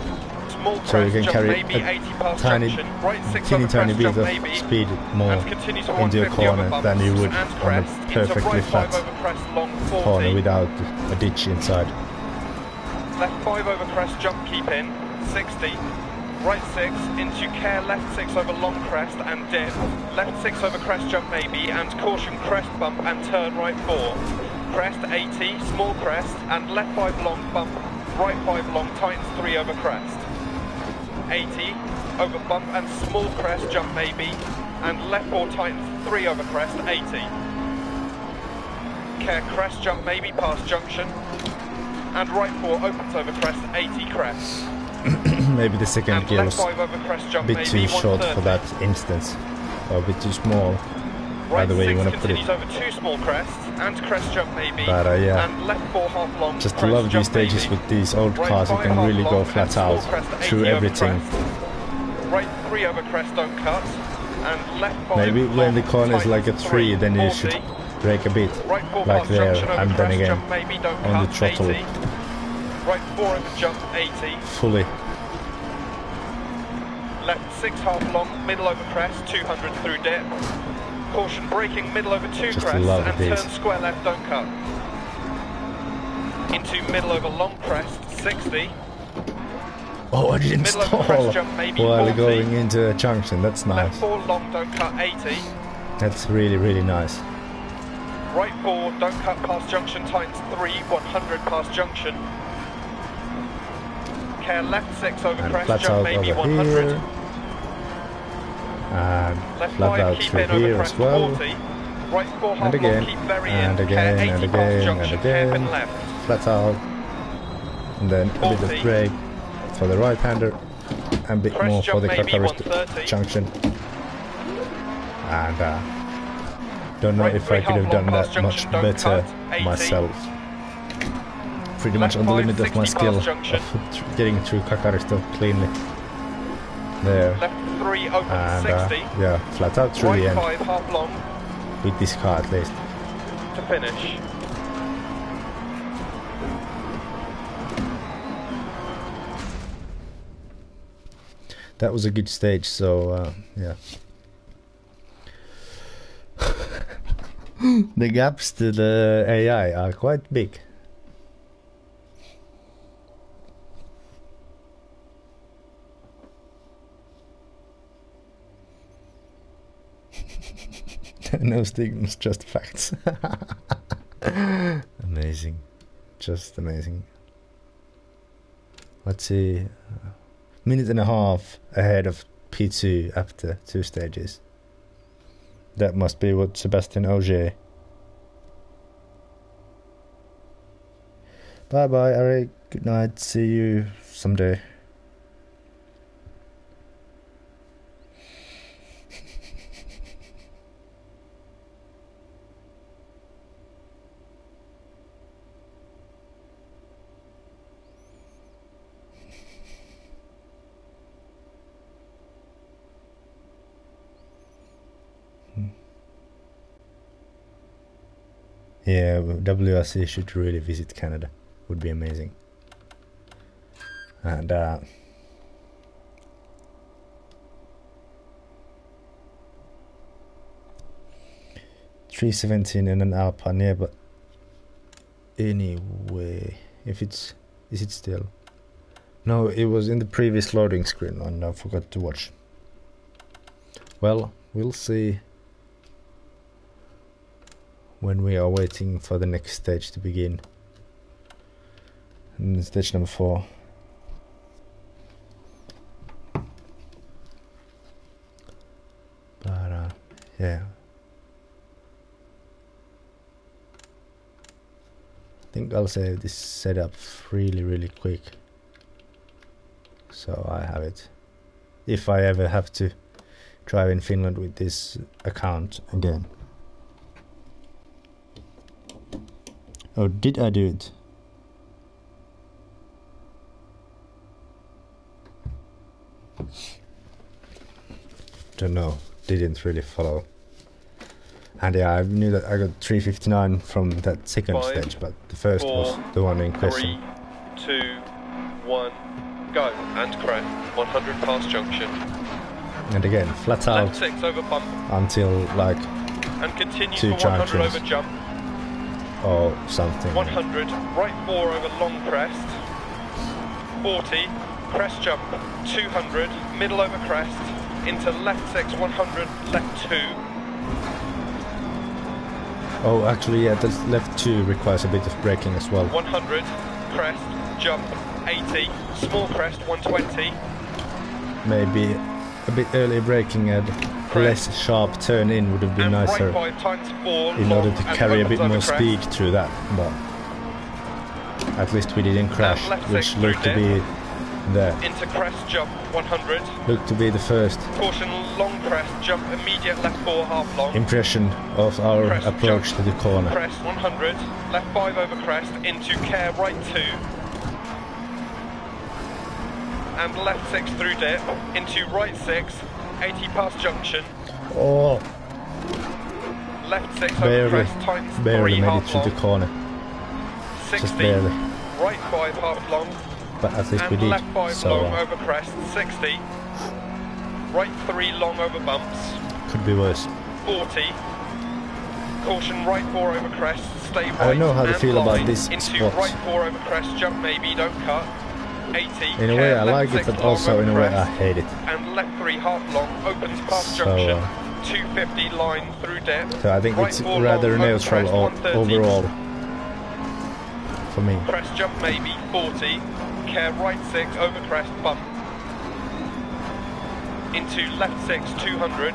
Small So you crest, can jump carry maybe, a 80 past tiny, junction, right 6 teeny over tiny crest, bit jump of maybe, speed more and continues for into a 150 over corner bumps than you would and on crest, a into perfectly right 5 flat over crest, long 40. corner without a ditch inside. Left 5 over crest, jump keep in, 60. Right 6 into care, left 6 over long crest and dip. Left 6 over crest, jump maybe, and caution crest bump and turn right 4. Crest 80, small crest, and left 5 long bump, right 5 long, tightens 3 over crest. 80, over bump and small crest, jump maybe, and left 4 tightens 3 over crest, 80. Care crest, jump maybe, past junction, and right 4 opens over crest, 80 crest. Maybe the second and gear left was 5 over crest, a jump bit maybe, too short 130. for that instance, or a bit too small. Right By the way 6 you want to put it. continues over 2 small crests and crest jump maybe, But yeah, and left 4 half long. just crest love these jump stages maybe. with these old Right cars. You 5 can half really long go and flat small out crest, 80 through over everything. crest. Right 3 over crest, don't cut, and left 5 Maybe when the long, corner is like a tightens 3, then you 40. should brake a bit, Right 4 like past there, junction over and then crest, again jump maybe, don't on cut, the throttle 80. Right 4 over jump, 80. fully. Left 6 half long, middle over crest, 200 through dip. Caution braking, middle over 2 Just crests love and these. turn square left, don't cut. Into middle over long crest, 60. Oh, I didn't Middle over stall crest jump, maybe while 40. going into a junction. That's Left nice. 4 long, don't cut, 80. That's really, really nice. Right 4, don't cut past junction, tightens 3, 100 past junction. Care left 6 over And crest, flats jump out maybe over 100. here. And Left flat 5, out keep through in over here crest, as well. 40. Right 4 half And again, long, keep very and in. again, Care 80 and past again, junction, and again. hairpin left. Flat out. And then a bit 40. of brake for the right-hander. And a bit Crest more for jump the maybe Kakarist 130. junction. And don't know Right if 3 I could have half done long that past much junction, don't better cut, 80. myself. Pretty Left much on the 5, limit of my 60 skill past junction. of getting through Kakarist cleanly. There. Left 3 open, And 60. yeah, flat out through Right the end. 5 half long With this car at least. to finish. That was a good stage, so yeah. The gaps to the AI are quite big. No stigmas, just facts. Amazing. Just amazing. Let's see. Minute and a half ahead of P2 after 2 stages. That must be what Sebastian Auger. Bye bye, Eric. Good night. See you someday. Yeah, WRC should really visit Canada. Would be amazing. And 317 in an Alpine, yeah, but anyway, if it's... Is it still? No, it was in the previous loading screen and I forgot to watch. Well, we'll see when we are waiting for the next stage to begin. And stage number 4. But yeah, I think I'll save this setup really quick, so I have it if I ever have to drive in Finland with this account again. Oh, did I do it? Don't know, didn't really follow. And yeah, I knew that I got 359 from that second stage, but the first was the one in question. 3, 2, 1, go, and crest, 100 past junction. And again, flat out Left 6 over bump. Until like and continue 2 for 100 junctions over jump. or something. 100, right 4 over long crest. 40, crest jump, 200, middle over crest, into left 6, 100, left 2. Oh, actually, yeah, the left 2 requires a bit of braking as well. 100, crest, jump, 80, small crest, 120. Maybe a bit earlier braking and less sharp turn in would have been and nicer right 5 times 4, in order to carry a bit more crest. speed through that, but at least we didn't crash, which looked to be the into crest jump 100. Looked to be the first Caution long crest jump immediate left 4 half long. impression of our Crest approach jump, to the corner. Crest 100, left 5 over crest into care right 2. And left 6 through dip into right 6, 80 past junction. Oh, Left 6 over crest times 3 barely made it half through long. the corner. 60, Just barely. right 5 half long. But at least And we did. left 5 So long over crest, 60. Right 3 long over bumps, could be worse. 40. Caution right 4 over crest, stay right. I don't know how to and feel about line this into spot. right 4 over crest, jump maybe, don't cut. 80. In a way I left like it, 6 but long also over in a way I crest, hate it. And left 3 half long, opens past So, junction. 250 line through dip. So I think right it's 4 rather long, over neutral crest, 130. overall for me. Crest jump maybe, 40. Care right 6 over crest bump. Into left 6, 200.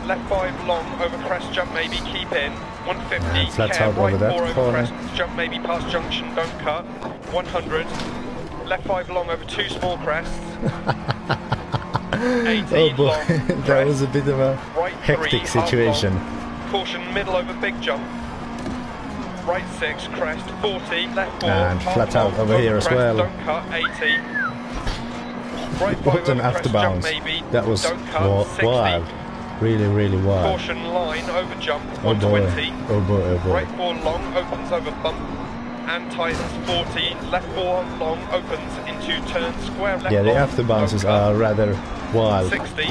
Left 5 long over crest jump maybe, keep in. 150. And flat Care out right over that 4 over corner. crest jump maybe past junction, don't cut. 100. Left 5 long over 2 small crests. 80 Oh boy, long that crest. was a bit of a Right 3 hectic half situation. long. Caution middle over big jump. Right 6 crest, 40, left 4 And half flat out long, over here as crest, well. Don't cut, 80. Right 5 What an over crest afterbounce. jump maybe, That was don't cut, 60. wild. Really wild. Caution line over jump, Oh boy, 120. oh boy, oh boy. Right 4 long opens over bump and tightens 40. Left 4 long opens into turn square left. Yeah, the long, afterbounces don't cut. are rather wild 60.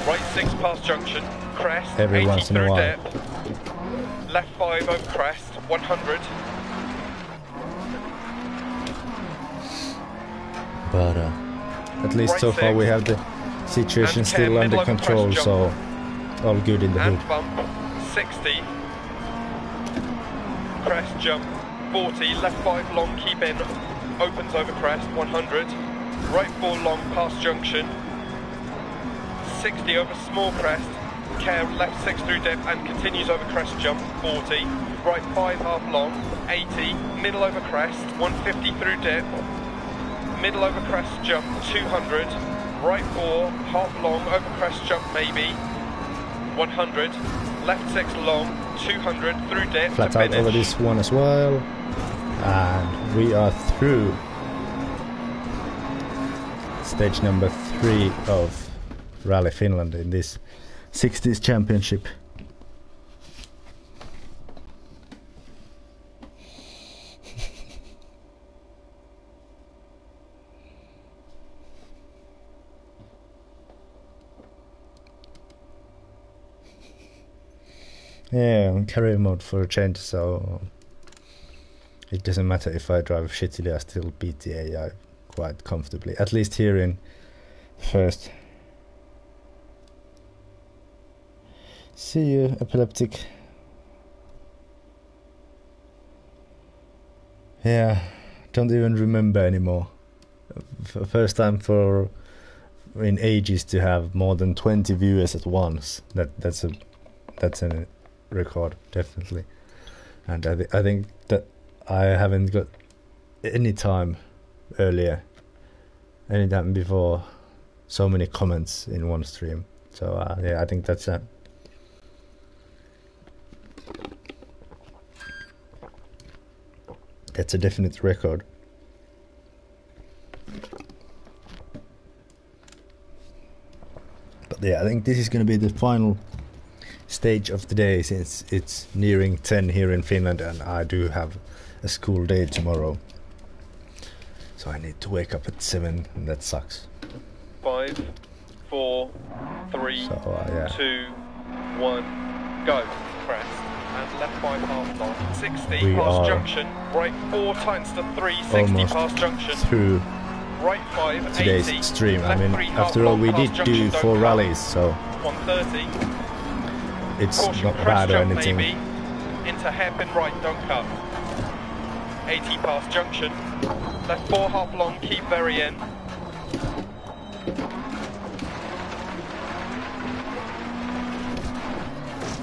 Right 6 past junction. Crest. every 80 once in a through while. dip. Left 5 over crest. 100. But at least Right so far 6. we have the situation And still care, under middle over control, crest so all good in the And hood. bump. 60. Crest jump. 40. Left 5 long. Keep in. Opens over crest. 100. Right 4 long past junction. 60 over small crest. Care left 6 through dip and continues over crest jump. 40. Right 5 half long. 80. Middle over crest. 150 through dip. Middle over crest jump. 200. Right 4 half long over crest jump maybe. 100. Left 6 long. 200 through dip. Flat to out finish. over this one as well. And we are through stage number 3 of Rally Finland in this 60s championship. Yeah, on career mode for a change, so it doesn't matter if I drive shittily, I still beat the AI quite comfortably. At least here in first. See you, epileptic. Yeah, don't even remember anymore. First time for in ages to have more than 20 viewers at once. That's a record, definitely. And I think that I haven't got any time before so many comments in one stream. So yeah, I think that's a definite record. But yeah, I think this is going to be the final stage of the day, since it's nearing 10 here in Finland and I do have a school day tomorrow. So I need to wake up at 7 and that sucks. 5, 4, 3, yeah. 2, 1, go. Crest and left 5 half long. 60 We past are junction. Right 4 tightens to 3, 60 past junction. Through right 5, today's 80, stream. I left mean, 3 half after all, long, we past did junction, do don't 4 cut. rallies, so 130. it's Caution, not crest bad or jump anything. maybe. Into hairpin right, don't cut. 80 past junction. Left 4 half long, keep very in.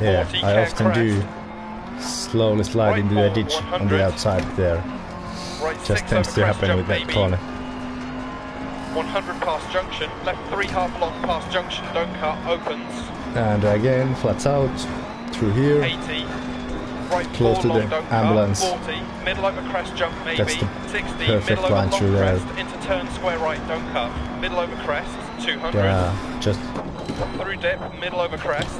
Yeah, 40, I often crest. do slowly slide Right into the four, ditch on 100. the outside there. Right Just 6 tends over to crest happen jump with that maybe. corner. 100 past junction. Left 3 half long past junction, don't cut, opens. And again, flats out through here. 80. Right Close 4 to long, the don't ambulance. cut. 40. Middle over crest jump maybe. That's the 60. perfect Middle over line long through there. crest. Into turn square right, don't cut. Middle over crest. 200. Yeah, just Through dip, middle over crest.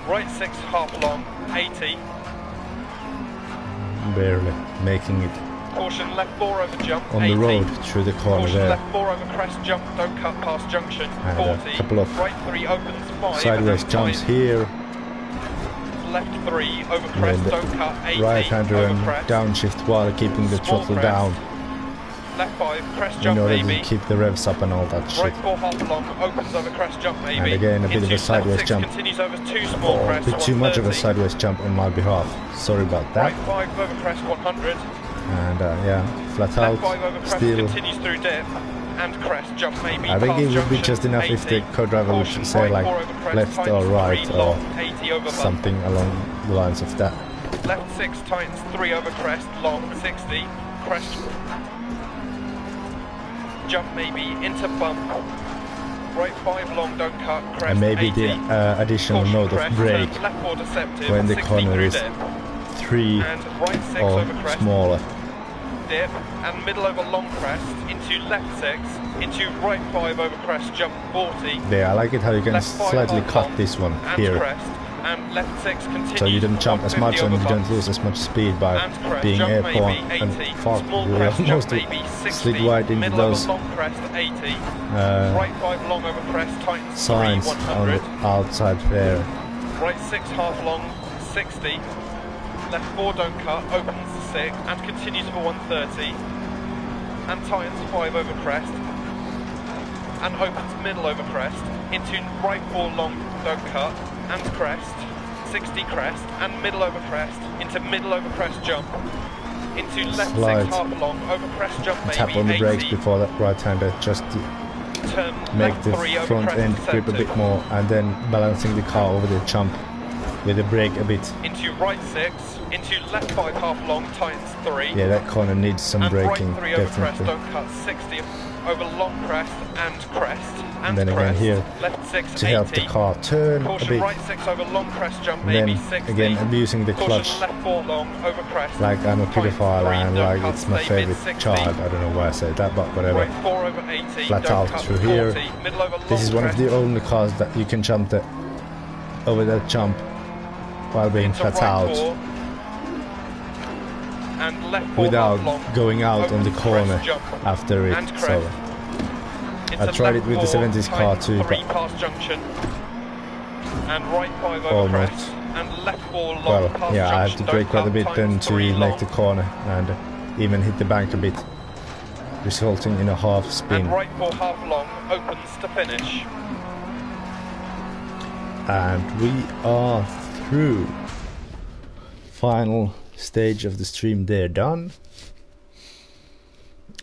Right 6 half long, 80. barely making it Caution left 4 over jump, on 80. the road through the corner Caution there. left 4 over crest jump, don't cut past junction, And 40. a couple of Right 3 opens 5. sideways and jumps 5. here. Left 3 over And crest, then don't cut, 80. right-hander over and crest. downshift while keeping the Small throttle crest. down Left 5, crest in jump order maybe. to keep the revs up and all that shit. Right 4 half long, opens over crest jump maybe. And again, a bit of a Into sideways left 6 jump. continues over 2 small Oh, a crests, bit too much of a 130. sideways jump on my behalf. Sorry about that. Right 5 over crest, 100. And yeah, flat Left out, 5 over crest still. continues through dip. And crest jump maybe. I think past it would be junction, just enough if the 80. co-driver would Caution, say right like 4 over crest, left tightens or 3 right or long, 80 over bump. something along the lines of that. Left 6 tightens 3 over crest, long 60. Crest jump maybe into bump. Right 5 long, don't cut. Crest And maybe 80. the additional Caution, note of crest, brake turn left 4 deceptive. when the 60 corner through is dip. 3 And right 6 or over crest. smaller. Dip and middle over long crest into left 6 into right 5 over crest jump 40. Yeah, I like it how you can Left 5 slightly half cut long this one and here, crest and left 6 continues. so you don't jump as much 150 and you over don't bumps. lose as much speed by And crest, being jump airborne. maybe, And 80. fuck, Small we crest, almost jump maybe 60. slid wide into Middle those over long crest 80. uh, Right 5 long over crest tightens 3 signs on 100. the outside there. Right 6 half long 60. Left 4 don't cut, opens to 6 and continues for 130. And tightens 5 over crest. And opens middle over crest. Into right 4 long don't cut and crest. 60 crest and middle over crest. Into middle over crest jump. Into left Slide. 6 half long over crest jump maybe Tap on the 80. brakes before that right-hander just to Turn make left the 3 over front crest end grip a deceptive. bit more, and then balancing the car over the jump with the brake a bit. Into right 6, into left 5 half long, tightens 3. Yeah, that corner needs some and braking, right 3 over crest, definitely. don't cut 60 over long crest and crest and then again crest. here, Left 6, to 80. help the car turn a Caution bit, right 6 over long crest jump, and maybe then 60. again abusing the Caution clutch left 4 long over crest. like I'm a tightens pedophile 3, and don't like cut, it's my stay favorite mid 60. child. I don't know why I say that, but whatever. Right 4 over 80. Flat don't out cut, through 40. here. Middle over long This is one of crest. the only cars that you can jump over that jump while being Into flat right out 4. And left 4 without half long. going out on the Opens corner crest jump. after it. And So crest. into I tried it with the left 70s car too, tight 3 but past junction. And right 5 over almost. crest. And left 4 long Well, past yeah, I had junction. to brake quite a Don't bit cut, then times to 3 make long. the corner and even hit the bank a bit, resulting in a half spin. And right 4 half long opens to finish. And we are through. Final stage of the stream there done.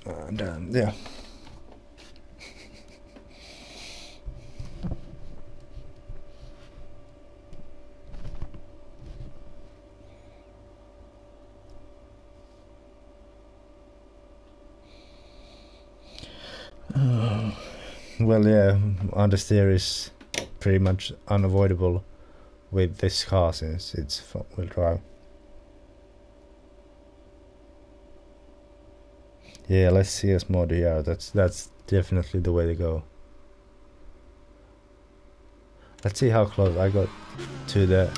And yeah. Well, yeah, understeer is pretty much unavoidable with this car since it's front-wheel drive. Yeah, let's see us mod here. That's definitely the way to go. Let's see how close I got to the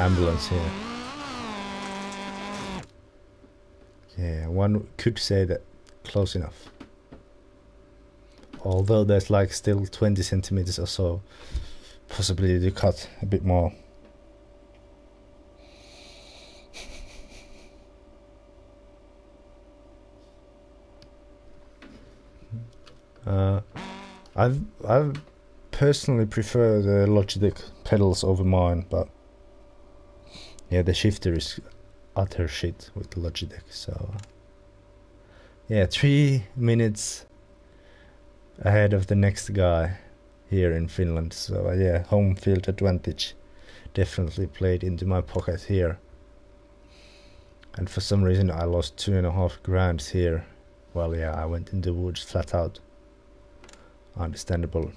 ambulance here. Yeah, one could say that close enough. Although there's like still 20 centimeters or so, possibly to cut a bit more. I personally prefer the Logitech pedals over mine, but yeah, the shifter is utter shit with Logitech. So yeah, 3 minutes ahead of the next guy here in Finland. So yeah, home field advantage definitely played into my pocket here. And for some reason I lost 2.5 grand here. Well, yeah, I went in the woods flat out. Understandable.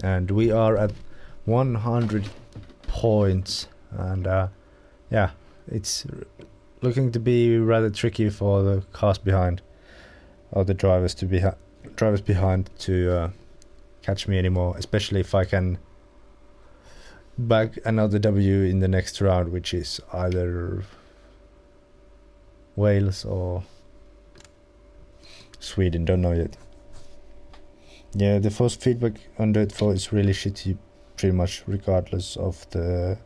And we are at 100 points, and yeah, it's looking to be rather tricky for the cars behind, or the drivers behind to catch me anymore, especially if I can bag another W in the next round, which is either Wales or Sweden, don't know yet. Yeah, the force feedback on that 4 is really shitty, pretty much regardless of the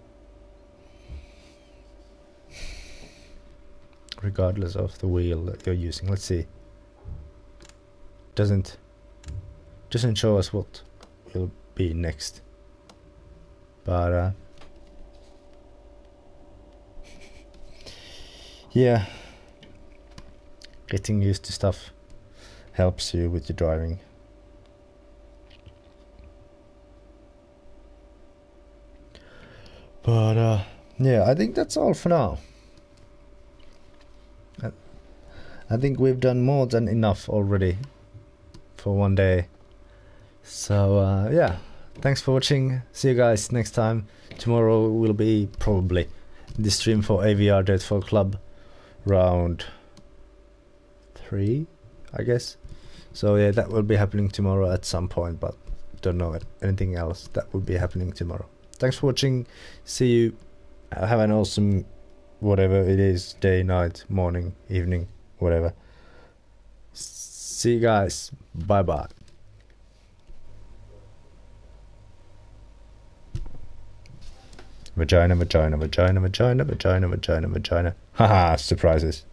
wheel that you're using. Let's see. Doesn't show us what will be next. But yeah, getting used to stuff helps you with your driving. But yeah, I think that's all for now. I think we've done more than enough already for one day. So yeah, thanks for watching. See you guys next time. Tomorrow will be probably the stream for AVR Dirtfall Club round 3, I guess. So yeah, that will be happening tomorrow at some point, but don't know anything else that will be happening tomorrow. Thanks for watching. See you. Have an awesome whatever it is, day, night, morning, evening, whatever. See you guys. Bye bye. Vagina, vagina, vagina, vagina, vagina, vagina, vagina. Haha, surprises.